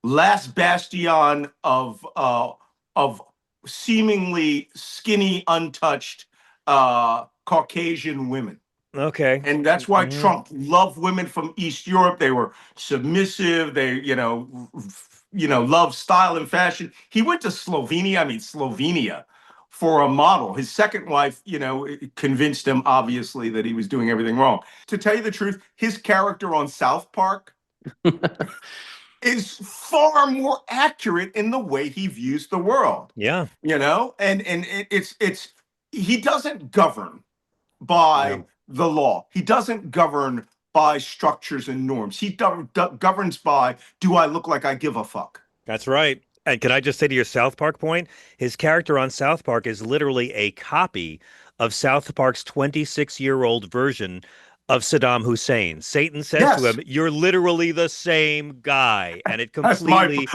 Last bastion of seemingly skinny, untouched Caucasian women. Okay. And that's why Trump loved women from East Europe. They were submissive. They, loved style and fashion. He went to Slovenia for a model. His second wife, convinced him, obviously, that he was doing everything wrong. To tell you the truth, his character on South Park is far more accurate in the way he views the world. Yeah. And it's he doesn't govern by the law. He doesn't govern by structures and norms. He governs by, do I look like I give a fuck? That's right. And can I just say to your South Park point, his character on South Park is literally a copy of South Park's 26-year-old version of Saddam Hussein. Satan says to him, you're literally the same guy. And it completely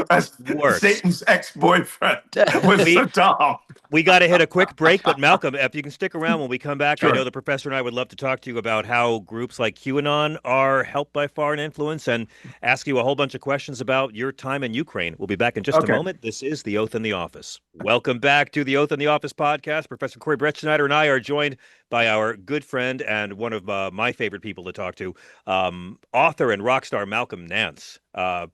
works. Satan's ex-boyfriend was Saddam. We got to hit a quick break, but Malcolm, if you can stick around when we come back, I know the professor and I would love to talk to you about how groups like QAnon are helped by foreign influence and ask you a whole bunch of questions about your time in Ukraine. We'll be back in just a moment. This is The Oath in the Office. Welcome back to The Oath in the Office podcast. Professor Corey Brettschneider and I are joined by our good friend and one of my favorite people to talk to, author and rock star Malcolm Nance.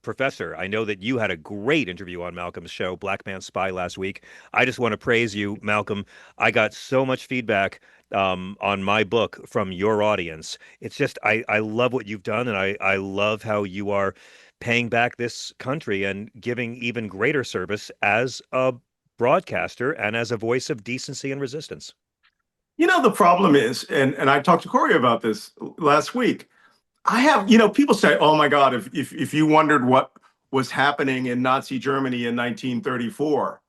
Professor, I know that you had a great interview on Malcolm's show, Black Man Spy, last week. I just want to praise you, Malcolm. I got so much feedback on my book from your audience. It's just, I love what you've done, and I love how you are paying back this country and giving even greater service as a broadcaster and as a voice of decency and resistance. The problem is, and I talked to Corey about this last week, I have, people say, oh my God, if you wondered what was happening in Nazi Germany in 1934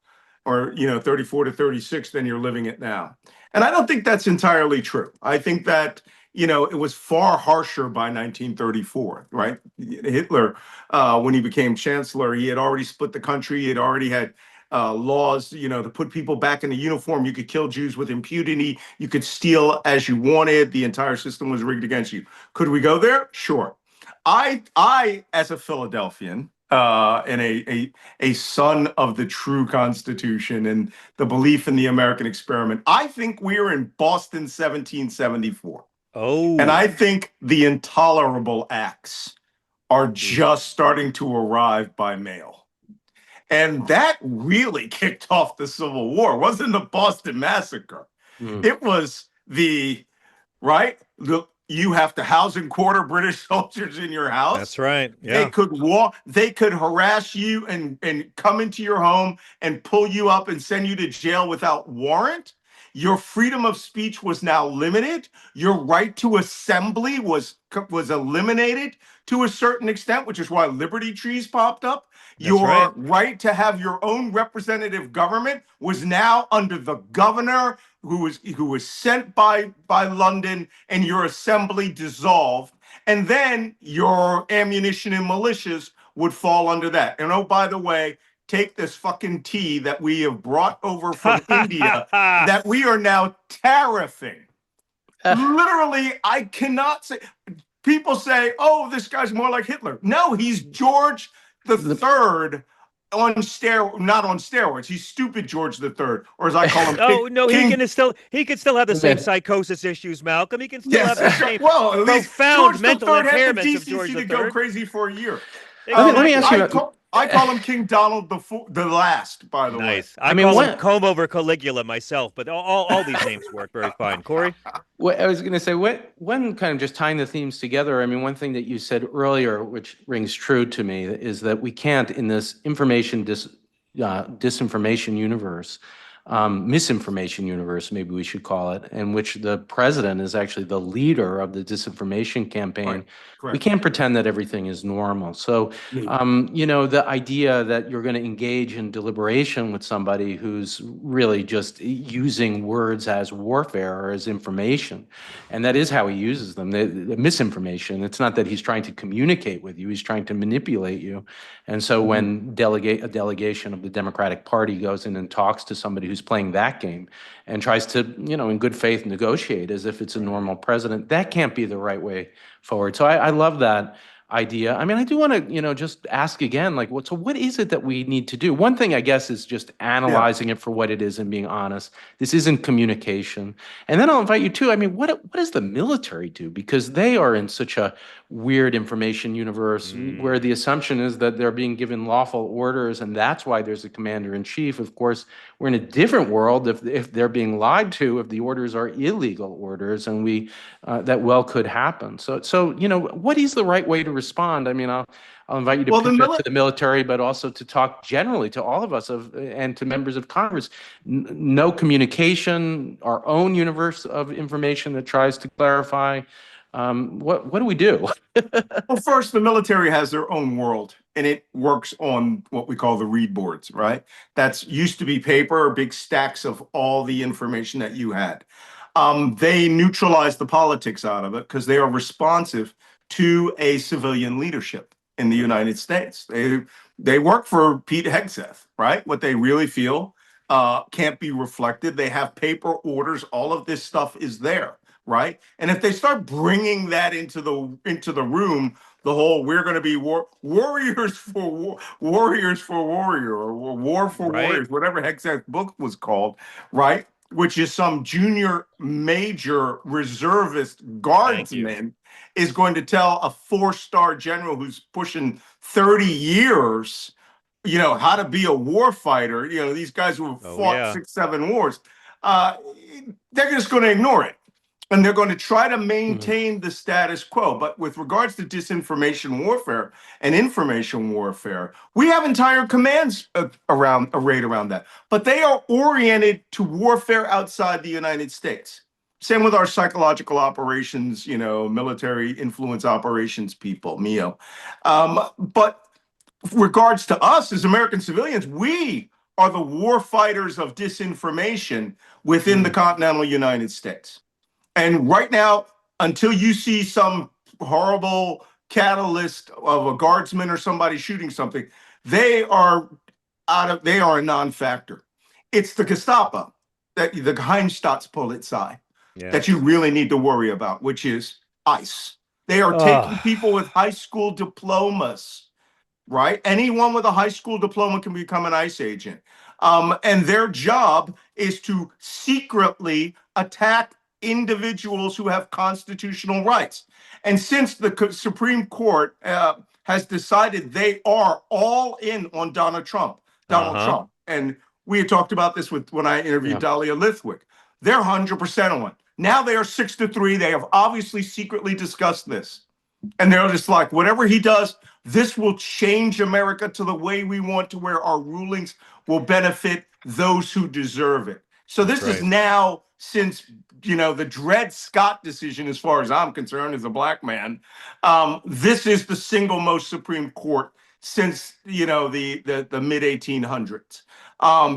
or, 34 to 36, then you're living it now. And I don't think that's entirely true. I think that, it was far harsher by 1934, right? Hitler, when he became chancellor, he had already split the country. He had already had laws, to put people back in the uniform. You could kill Jews with impunity. You could steal as you wanted. The entire system was rigged against you. Could we go there? Sure. I as a Philadelphian, and a son of the true Constitution and the belief in the American experiment, I think we're in Boston 1774. And Oh, I think the intolerable acts are just starting to arrive by mail. And that really kicked off the Civil War. It wasn't the Boston Massacre. Mm. It was right? You have to house and quarter British soldiers in your house. that's right. They Yeah. could they could harass you and come into your home and pull you up and send you to jail without warrant. Your freedom of speech was now limited. Your right to assembly was eliminated to a certain extent, which is why liberty trees popped up. Your right to have your own representative government was now under the governor, who was sent by London, and your assembly dissolved. And then your ammunition and militias would fall under that. And oh, by the way, take this fucking tea that we have brought over from India that we are now tariffing. Literally, I cannot say. People say, "Oh, this guy's more like Hitler." No, he's George the Third not on steroids. He's stupid George the Third, or as I call him. Oh no, King. he can still have the same psychosis issues, Malcolm. He can still have the same well, at least profound George mental the Third had the impairments of George decency the to go Third. crazy for a year. Let me ask you. I call him King Donald the Last, by the way. Nice. I call him Comb over Caligula myself, but all these names work very fine. Corey? Well, I was going to say, when kind of just tying the themes together, I mean, one thing that you said earlier, which rings true to me, is that we can't, in this disinformation universe, misinformation universe, maybe we should call it, in which the president is actually the leader of the disinformation campaign. Correct. We can't pretend that everything is normal. So, the idea that you're going to engage in deliberation with somebody who's really just using words as warfare or as information, and that is how he uses them, the misinformation. It's not that he's trying to communicate with you, he's trying to manipulate you. And so when a delegation of the Democratic Party goes in and talks to somebody who's playing that game and tries to, in good faith negotiate as if it's a normal president, that can't be the right way forward. So I love that idea. I mean, I do want to, just ask again, so what is it that we need to do? One thing, I guess, is just analyzing it for what it is and being honest. This isn't communication. And then I'll invite you too. I mean, what does the military do? Because they are in such a weird information universe where the assumption is that they're being given lawful orders, and that's why there's a commander-in-chief. Of course, we're in a different world if they're being lied to, if the orders are illegal orders, and that well could happen. So what is the right way to respond? I mean, I'll invite you to pitch it to the military, but also to talk generally to all of us and to members of Congress. No communication, our own universe of information that tries to clarify. What do we do? Well, first, the military has their own world, and it works on what we call the read boards, right? That's used to be paper, big stacks of all the information that you had. They neutralize the politics out of it because they are responsive to a civilian leadership in the United States. They work for Pete Hegseth, right? What they really feel can't be reflected. They have paper orders. All of this stuff is there, right? And if they start bringing that into the room, the whole "we're going to be warriors for warrior" or war for warriors, whatever Hegseth's book was called, right? Which is some junior major reservist guardsman is going to tell a 4-star general who's pushing 30 years, how to be a war fighter. These guys who have fought 6, 7 wars. They're just going to ignore it. And they're going to try to maintain the status quo. But with regards to disinformation warfare and information warfare, we have entire commands arrayed around that. But they are oriented to warfare outside the United States. Same with our psychological operations, military influence operations people, MEO. But with regards to us as American civilians, we are the war fighters of disinformation within the continental United States. And right now, until you see some horrible catalyst of a guardsman or somebody shooting something, they are they are a non-factor. It's the Gestapo, that the Geheimstaatspolizei, that you really need to worry about, which is ICE. They are taking people with high school diplomas, right? Anyone with a high school diploma can become an ICE agent. And their job is to secretly attack individuals who have constitutional rights. And since the Supreme Court has decided they are all in on Donald Trump, and we had talked about this when I interviewed Dahlia Lithwick, they're 100% on. Now they are 6-3. They have obviously secretly discussed this. And they're just like, whatever he does, this will change America to the way we want, to where our rulings will benefit those who deserve it. So this is now, since, the Dred Scott decision, as far as I'm concerned, as a black man, this is the single most Supreme Court since, the mid 1800s,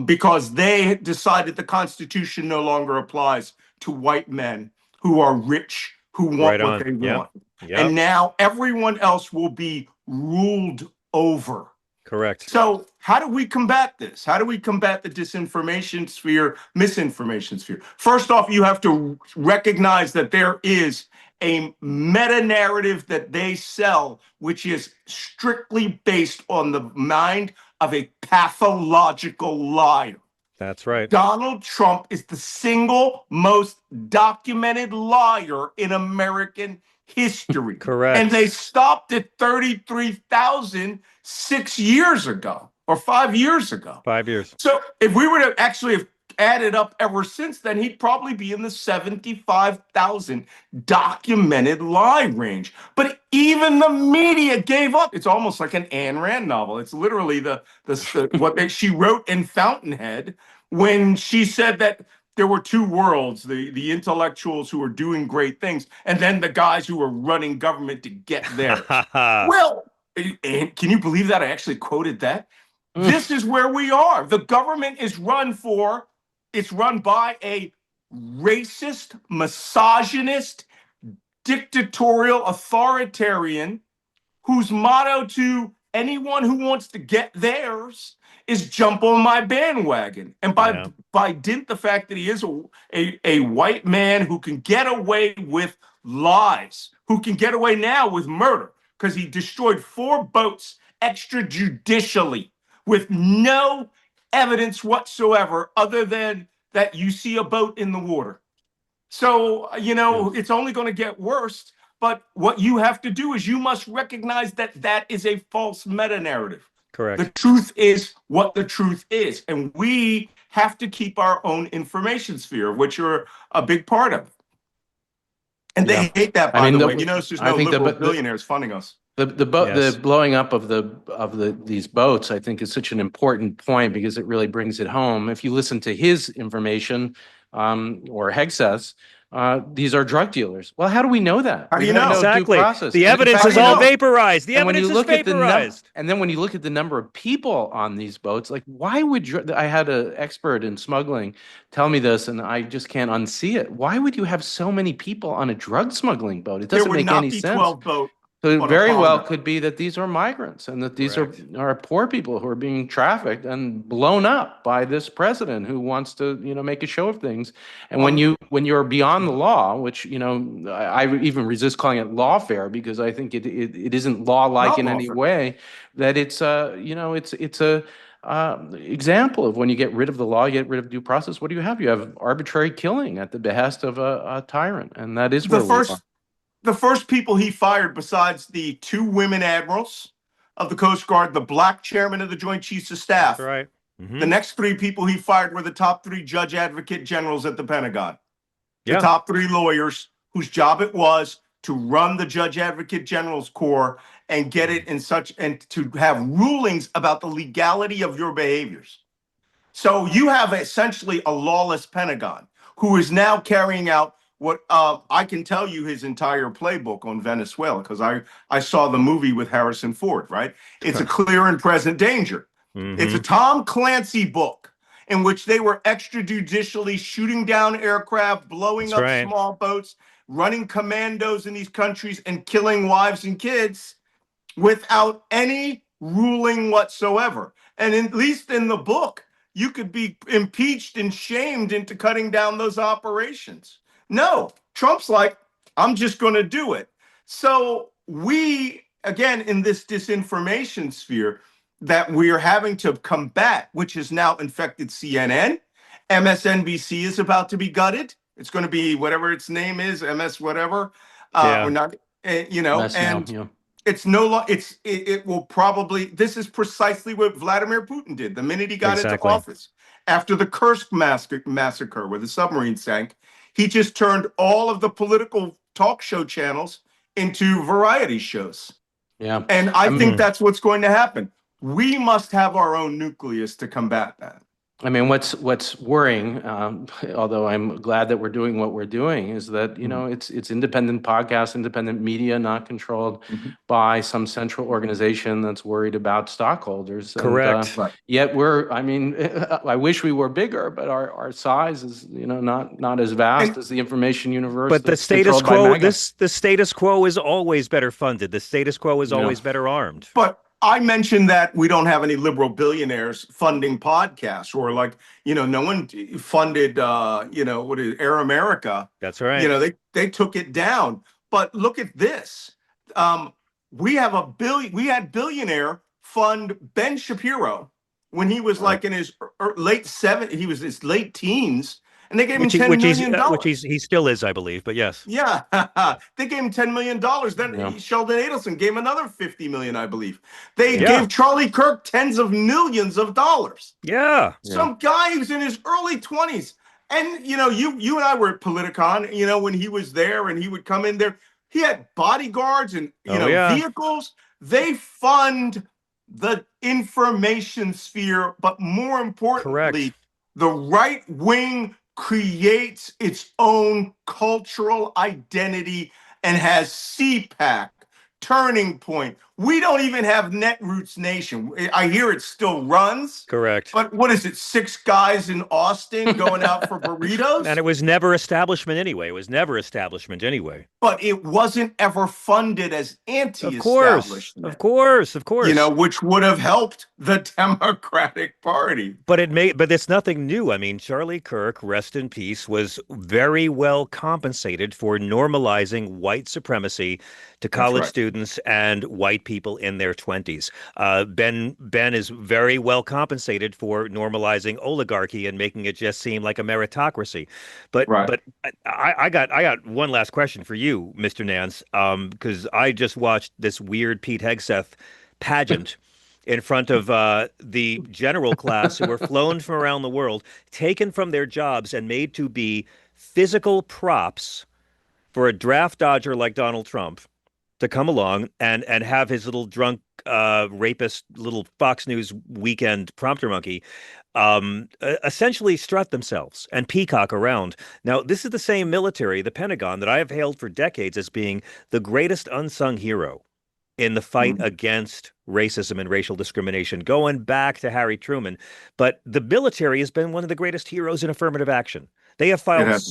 because they decided the Constitution no longer applies to white men who are rich, who want what they want. And now everyone else will be ruled over. Correct. So how do we combat this? How do we combat the disinformation sphere, misinformation sphere? First off, you have to recognize that there is a meta-narrative that they sell, which is strictly based on the mind of a pathological liar. That's right. Donald Trump is the single most documented liar in American history. Correct. And they stopped at 33,000 6 years ago, or 5 years ago. 5 years. So if we were to actually have added up ever since then, he'd probably be in the 75,000 documented lie range. But even the media gave up. It's almost like an Ayn Rand novel. It's literally what she wrote in Fountainhead, when she said that there were two worlds, the intellectuals who were doing great things, and then the guys who were running government to get there. Well, and can you believe that I actually quoted that? This is where we are. The government is run by a racist, misogynist, dictatorial, authoritarian, whose motto to anyone who wants to get theirs is jump on my bandwagon. And by dint the fact that he is a white man who can get away with lies, who can get away now with murder, because he destroyed 4 boats extrajudicially with no evidence whatsoever, other than that you see a boat in the water. So, it's only going to get worse. But what you have to do is you must recognize that that is a false meta-narrative. Correct. The truth is what the truth is. And we have to keep our own information sphere, which you're a big part of. And they hate that, by the way. There's no liberal billionaires funding us. The blowing up of these boats, I think, is such an important point, because it really brings it home. If you listen to his information, or Hegseth's, these are drug dealers. Well, how do we know that? How do you know? Exactly. The evidence is all vaporized. The evidence is vaporized. And then when you look at the number of people on these boats, like, why would I had an expert in smuggling tell me this, and I just can't unsee it. Why would you have so many people on a drug smuggling boat? It doesn't make any sense. There would not be 12 boats. So it very well could be that these are migrants, and that these are poor people who are being trafficked and blown up by this president who wants to, make a show of things. And when you're beyond the law, which, I even resist calling it lawfare, because I think it isn't law-like in any way, that it's it's a example of when you get rid of the law, you get rid of due process. What do you have? You have arbitrary killing at the behest of a tyrant, and that is where we are. The first people he fired, besides the 2 women admirals of the Coast Guard, the black chairman of the Joint Chiefs of Staff, that's right. Mm-hmm. The next 3 people he fired were the top 3 judge advocate generals at the Pentagon. The top 3 lawyers whose job it was to run the judge advocate generals corps and get it and to have rulings about the legality of your behaviors. So you have essentially a lawless Pentagon who is now carrying out what I can tell you his entire playbook on Venezuela, because I saw the movie with Harrison Ford, right? It's a clear and present danger. Mm-hmm. It's a Tom Clancy book in which they were extrajudicially shooting down aircraft, blowing up small boats, running commandos in these countries, and killing wives and kids without any ruling whatsoever. And at least in the book, you could be impeached and shamed into cutting down those operations. No, Trump's like, I'm just going to do it. So we, again, in this disinformation sphere that we are having to combat, which has now infected CNN, MSNBC is about to be gutted. It's going to be whatever its name is, MS whatever. Yeah. We're not, Less now, and yeah. it's no longer, it will probably, this is precisely what Vladimir Putin did the minute he got into Exactly. office. After the Kursk massacre where the submarine sank, he just turned all of the political talk show channels into variety shows. Yeah. And I think that's what's going to happen. We must have our own nucleus to combat that. I mean, what's worrying, although I'm glad that we're doing what we're doing, is that, you know, it's independent podcasts, independent media, not controlled by some central organization that's worried about stockholders. Correct. And, yet I mean, I wish we were bigger, but our size is, you know, not as vast as the information universe. But the that's status controlled by quo, MAGA. the status quo is always better funded. The status quo is Yeah. always better armed. But I mentioned that we don't have any liberal billionaires funding podcasts, or like, no one funded, what is Air America. That's right. They took it down. But look at this. We had billionaire fund Ben Shapiro when he was like in his late 70s, he was his late teens, and they gave him $10 million. Which he still is, I believe, but yes. Yeah, they gave him $10 million. Then Sheldon Adelson gave him another $50 million, I believe. They gave Charlie Kirk tens of millions of dollars. Yeah. Some guy who's in his early 20s. And, you and I were at Politicon, when he was there and he would come in there. He had bodyguards and, vehicles. They fund the information sphere, but more importantly, the right wing creates its own cultural identity and has CPAC, Turning Point. We don't even have Netroots Nation. I hear it still runs. Correct. But what is it, 6 guys in Austin going out for burritos? And it was never establishment anyway. But it wasn't ever funded as anti-establishment. Of course. Which would have helped the Democratic Party. But it's nothing new. I mean, Charlie Kirk, rest in peace, was very well compensated for normalizing white supremacy to college students and white people in their 20s. Ben is very well compensated for normalizing oligarchy and making it just seem like a meritocracy. But I got one last question for you, Mr. Nance, because I just watched this weird Pete Hegseth pageant in front of the general class who were flown from around the world, taken from their jobs and made to be physical props for a draft dodger like Donald Trump to come along and have his little drunk rapist little Fox News weekend prompter monkey essentially strut themselves and peacock around. Now, this is the same military, the Pentagon, that I have hailed for decades as being the greatest unsung hero in the fight against racism and racial discrimination, going back to Harry Truman. But the military has been one of the greatest heroes in affirmative action. They have filed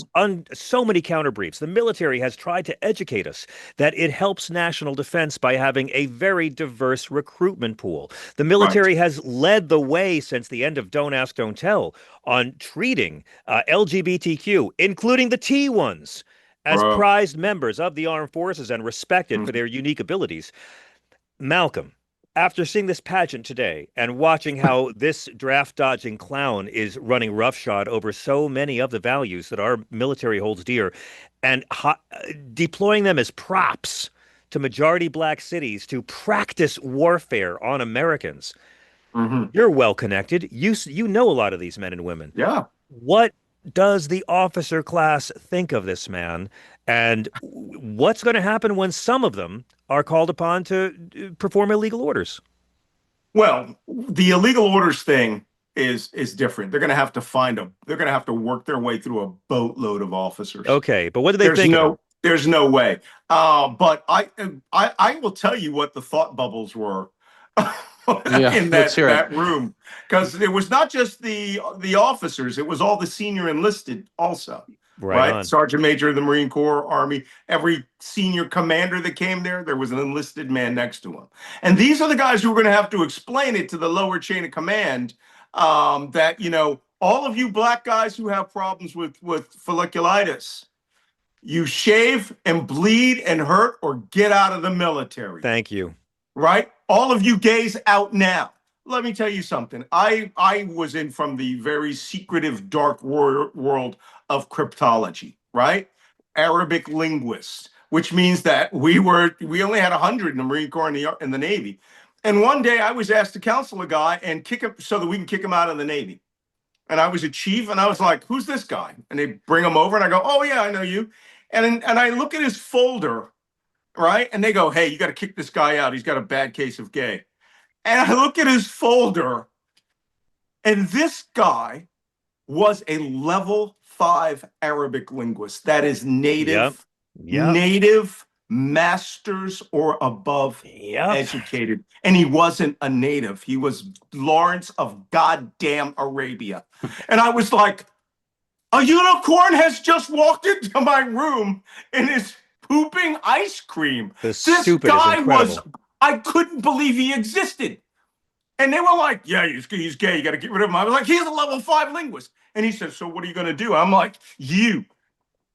so many counterbriefs. The military has tried to educate us that it helps national defense by having a very diverse recruitment pool. The military has led the way since the end of Don't Ask, Don't Tell on treating LGBTQ, including the T ones, as prized members of the armed forces and respected for their unique abilities. Malcolm, after seeing this pageant today and watching how this draft-dodging clown is running roughshod over so many of the values that our military holds dear and deploying them as props to majority black cities to practice warfare on Americans, you're well-connected. You know a lot of these men and women. Yeah. What does the officer class think of this man, and what's going to happen when some of them are called upon to perform illegal orders? Well, the illegal orders thing is different. They're going to have to work their way through a boatload of officers. Okay, but what do they think? There's no way. But I will tell you what the thought bubbles were in that room, because it was not just the officers; it was all the senior enlisted also. Right right? on. Sergeant Major of the Marine Corps, Army, every senior commander that came there was an enlisted man next to him. And these are the guys who are going to have to explain it to the lower chain of command, that, all of you black guys who have problems with folliculitis, you shave and bleed and hurt or get out of the military. Thank you. Right? All of you gays out now. Let me tell you something. I was in from the very secretive, dark world of cryptology, right? Arabic linguists, which means that we only had 100 in the Marine Corps and the Navy. And one day I was asked to counsel a guy and kick him so that we can kick him out of the Navy. And I was a chief, and I was like, "Who's this guy?" And they bring him over, and I go, "Oh yeah, I know you." And I look at his folder, right? And they go, "Hey, you got to kick this guy out. He's got a bad case of gay." And I look at his folder, and this guy was a level 5 Arabic linguist. That is native, native, masters or above educated. And he wasn't a native. He was Lawrence of goddamn Arabia. And I was like, a unicorn has just walked into my room and is pooping ice cream. This guy was, I couldn't believe he existed. And they were like, "Yeah, he's gay. You got to get rid of him." I was like, "He's a level 5 linguist." And he said, "So what are you going to do?" I'm like, "You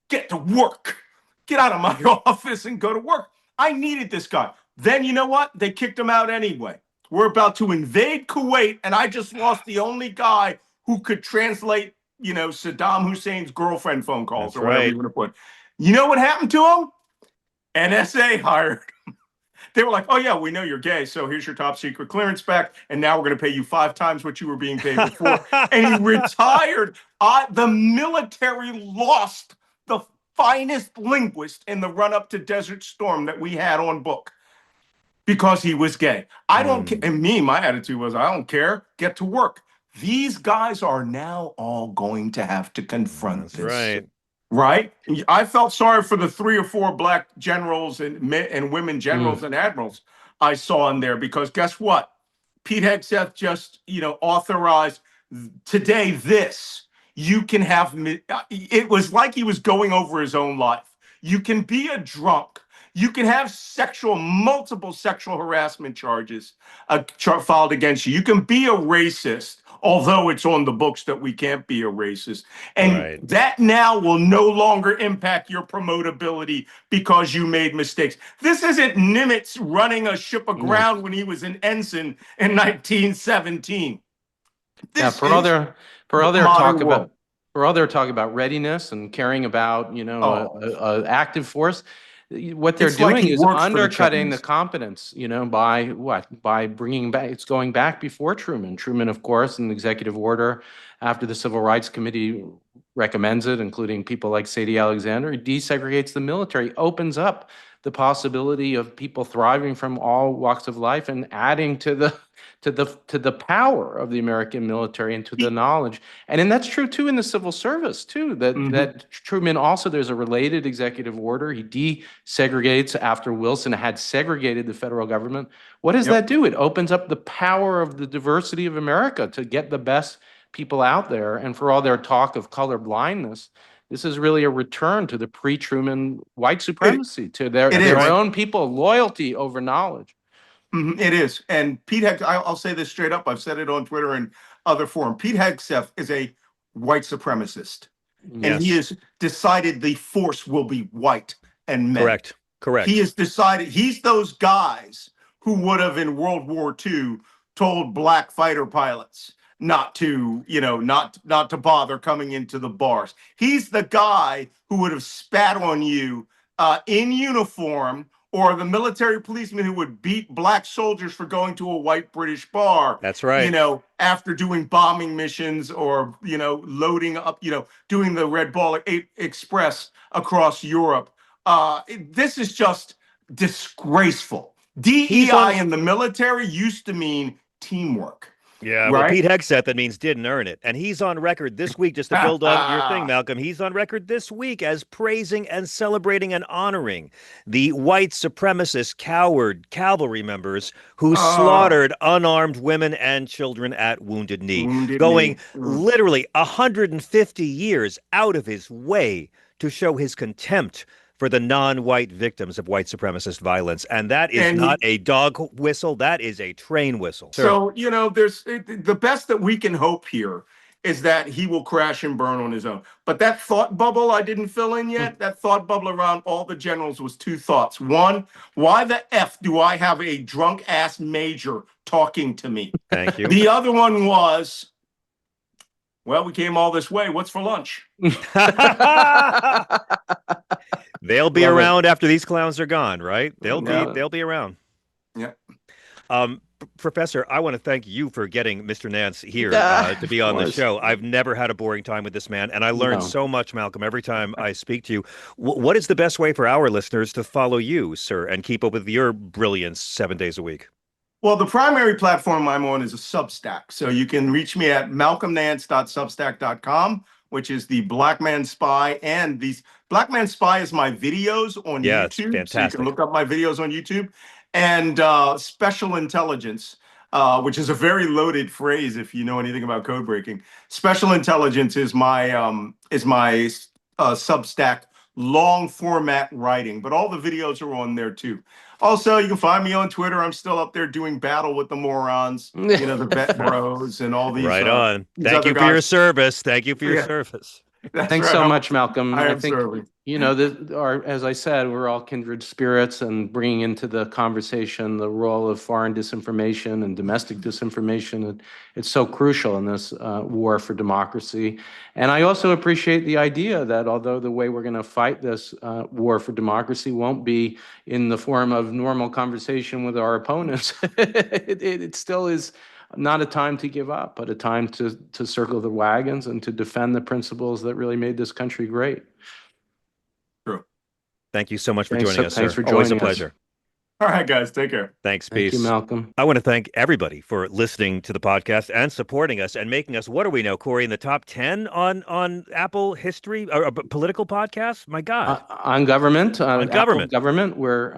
get to work. Get out of my office and go to work." I needed this guy. Then you know what? They kicked him out anyway. We're about to invade Kuwait, and I just lost the only guy who could translate, Saddam Hussein's girlfriend phone calls. That's or whatever you want to put. You know what happened to him? NSA hired him. They were like, "Oh yeah, we know you're gay, so here's your top secret clearance back, and now we're going to pay you 5 times what you were being paid before." And he retired. The military lost the finest linguist in the run-up to Desert Storm that we had on book because he was gay. I don't care. And my attitude was, I don't care. Get to work. These guys are now all going to have to confront this. Right. Right? I felt sorry for the 3 or 4 black generals and women generals and admirals I saw in there, because guess what? Pete Hegseth just, authorized today this. You can have, it was like he was going over his own life. You can be a drunk. You can have multiple sexual harassment charges filed against you. You can be a racist, although it's on the books that we can't be a racist. And that now will no longer impact your promotability because you made mistakes. This isn't Nimitz running a ship aground when he was an ensign in 1917. For all their talk about redighness and caring about, a active force, what they're doing is undercutting the competence, by what? By bringing back, it's going back before Truman. Truman, of course, in the executive order after the Civil Rights Committee recommends it, including people like Sadie Alexander, desegregates the military, opens up the possibility of people thriving from all walks of life and adding to the power of the American military and to the knowledge. And then that's true too in the civil service too, that Truman also, there's a related executive order. He desegregates after Wilson had segregated the federal government. What does that do? It opens up the power of the diversity of America to get the best people out there. And for all their talk of color blindness, this is really a return to the pre-Truman white supremacy, to their own people, loyalty over knowledge. It is. And Pete Hegseth, I'll say this straight up. I've said it on Twitter and other forums. Pete Hegseth is a white supremacist. Yes. And he has decided the force will be white and men. Correct. He has decided, he's those guys who would have in World War II told black fighter pilots not to, not to bother coming into the bars. He's the guy who would have spat on you in uniform, or the military policeman who would beat black soldiers for going to a white British bar. That's right. After doing bombing missions or, loading up, doing the Red Ball Express across Europe. This is just disgraceful. DEI in the military used to mean teamwork. Yeah, well, right? Pete Hegseth, that means didn't earn it. And he's on record this week, just to build on your thing, Malcolm, he's on record this week as praising and celebrating and honoring the white supremacist coward cavalry members who Oh, slaughtered unarmed women and children at Wounded Knee, Wounded going Knee. literally 150 years out of his way to show his contempt for the non-white victims of white supremacist violence. And that is And not he, a dog whistle, that is a train whistle. Sir. so, there's the best that we can hope here is that he will crash and burn on his own. But that thought bubble I didn't fill in yet, that thought bubble around all the generals was two thoughts. One, why the F do I have a drunk ass major talking to me? Thank you. The other one was, well, we came all this way. What's for lunch? They'll be Love it. around after these clowns are gone, right? Yeah. They'll be around. Yeah. Professor, I want to thank you for getting Mr. Nance here Yeah, to be of on the course. show. I've never had a boring time with this man, and I learned No. so much, Malcolm, every time I speak to you. What is the best way for our listeners to follow you, sir, and keep up with your brilliance 7 days a week? Well, the primary platform I'm on is a Substack. So you can reach me at malcolmnance.substack.com, which is the Black Man Spy. And these Black Man Spy is my videos on Yeah, it's YouTube. So you fantastic. can look up my videos on YouTube. And Special Intelligence, which is a very loaded phrase if you know anything about code breaking. Special Intelligence is my Substack long format writing, but all the videos are on there too. Also, you can find me on Twitter. I'm still up there doing battle with the morons, the vet bros and all these. Right on. These Thank other you for your guys. service. Thank you for your Yeah. service. That's Thanks right. so much, Malcolm. I I am think, serving. as I said, we're all kindred spirits, and bringing into the conversation the role of foreign disinformation and domestic disinformation. It's so crucial in this war for democracy. And I also appreciate the idea that although the way we're going to fight this war for democracy won't be in the form of normal conversation with our opponents, it still is not a time to give up, but a time to circle the wagons and to defend the principles that really made this country great. True. Thank you so much for Thanks joining us, thanks sir. for Always a joining us. pleasure. All right, guys. Take care. Thanks, Thank peace. you, Malcolm. I want to thank everybody for listening to the podcast and supporting us and making us, what do we know, Corey, in the top 10 on Apple history or political podcasts? My God. On government, On Apple government. government, we're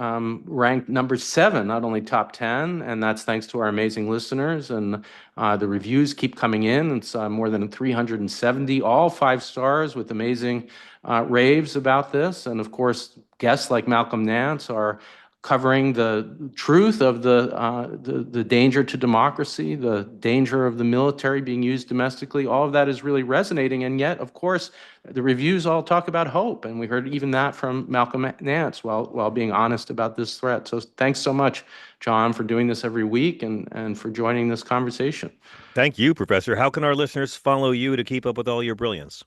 ranked number 7, not only top 10, and that's thanks to our amazing listeners. And the reviews keep coming in. It's more than 370, all 5 stars with amazing raves about this. And of course, guests like Malcolm Nance are covering the truth of the danger to democracy, the danger of the military being used domestically. All of that is really resonating. And yet, of course, the reviews all talk about hope. And we heard even that from Malcolm Nance while being honest about this threat. So thanks so much, John, for doing this every week and for joining this conversation. Thank you, Professor. How can our listeners follow you to keep up with all your brilliance?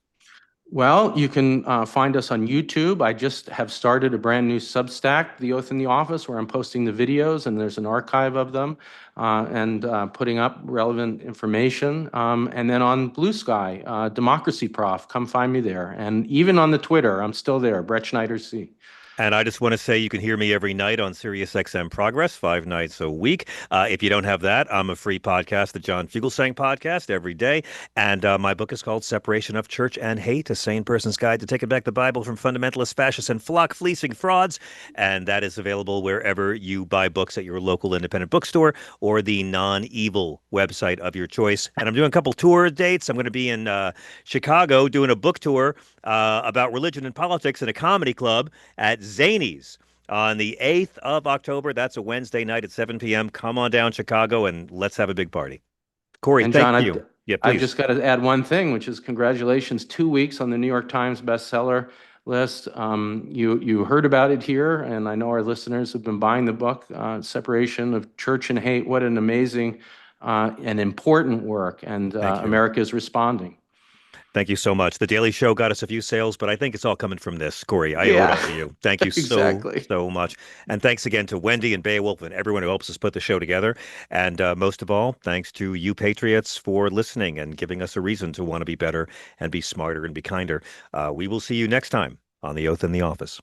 Well, you can find us on YouTube. I just have started a brand new Substack, The Oath in the Office, where I'm posting the videos, and there's an archive of them, and putting up relevant information. And then on Blue Sky, Democracy Prof, come find me there. And even on the Twitter, I'm still there, Brettschneider C. And I just want to say you can hear me every night on SiriusXM Progress, 5 nights a week. If you don't have that, I'm a free podcast, the John Fugelsang podcast, every day. And my book is called Separation of Church and Hate, A Sane Person's Guide to Taking Back the Bible from Fundamentalist Fascists and Flock-Fleecing Frauds. And that is available wherever you buy books at your local independent bookstore or the non-evil website of your choice. And I'm doing a couple tour dates. I'm going to be in Chicago doing a book tour about religion and politics in a comedy club at Zanies on the 8th of October. That's a Wednesday night at 7 p.m. Come on down, Chicago, and let's have a big party. Corey, And thank John, you. Yeah, I've please. just got to add one thing, which is congratulations, 2 weeks on the New York Times bestseller list. You heard about it here, and I know our listeners have been buying the book, Separation of Church and Hate. What an amazing and important work, and Thank you. America is responding. Thank you so much. The Daily Show got us a few sales, but I think it's all coming from this. Corey, I Yeah. owe it all to you. Thank you Exactly. so much. And thanks again to Wendy and Beowulf and everyone who helps us put the show together. And most of all, thanks to you patriots for listening and giving us a reason to want to be better and be smarter and be kinder. We will see you next time on The Oath in the Office.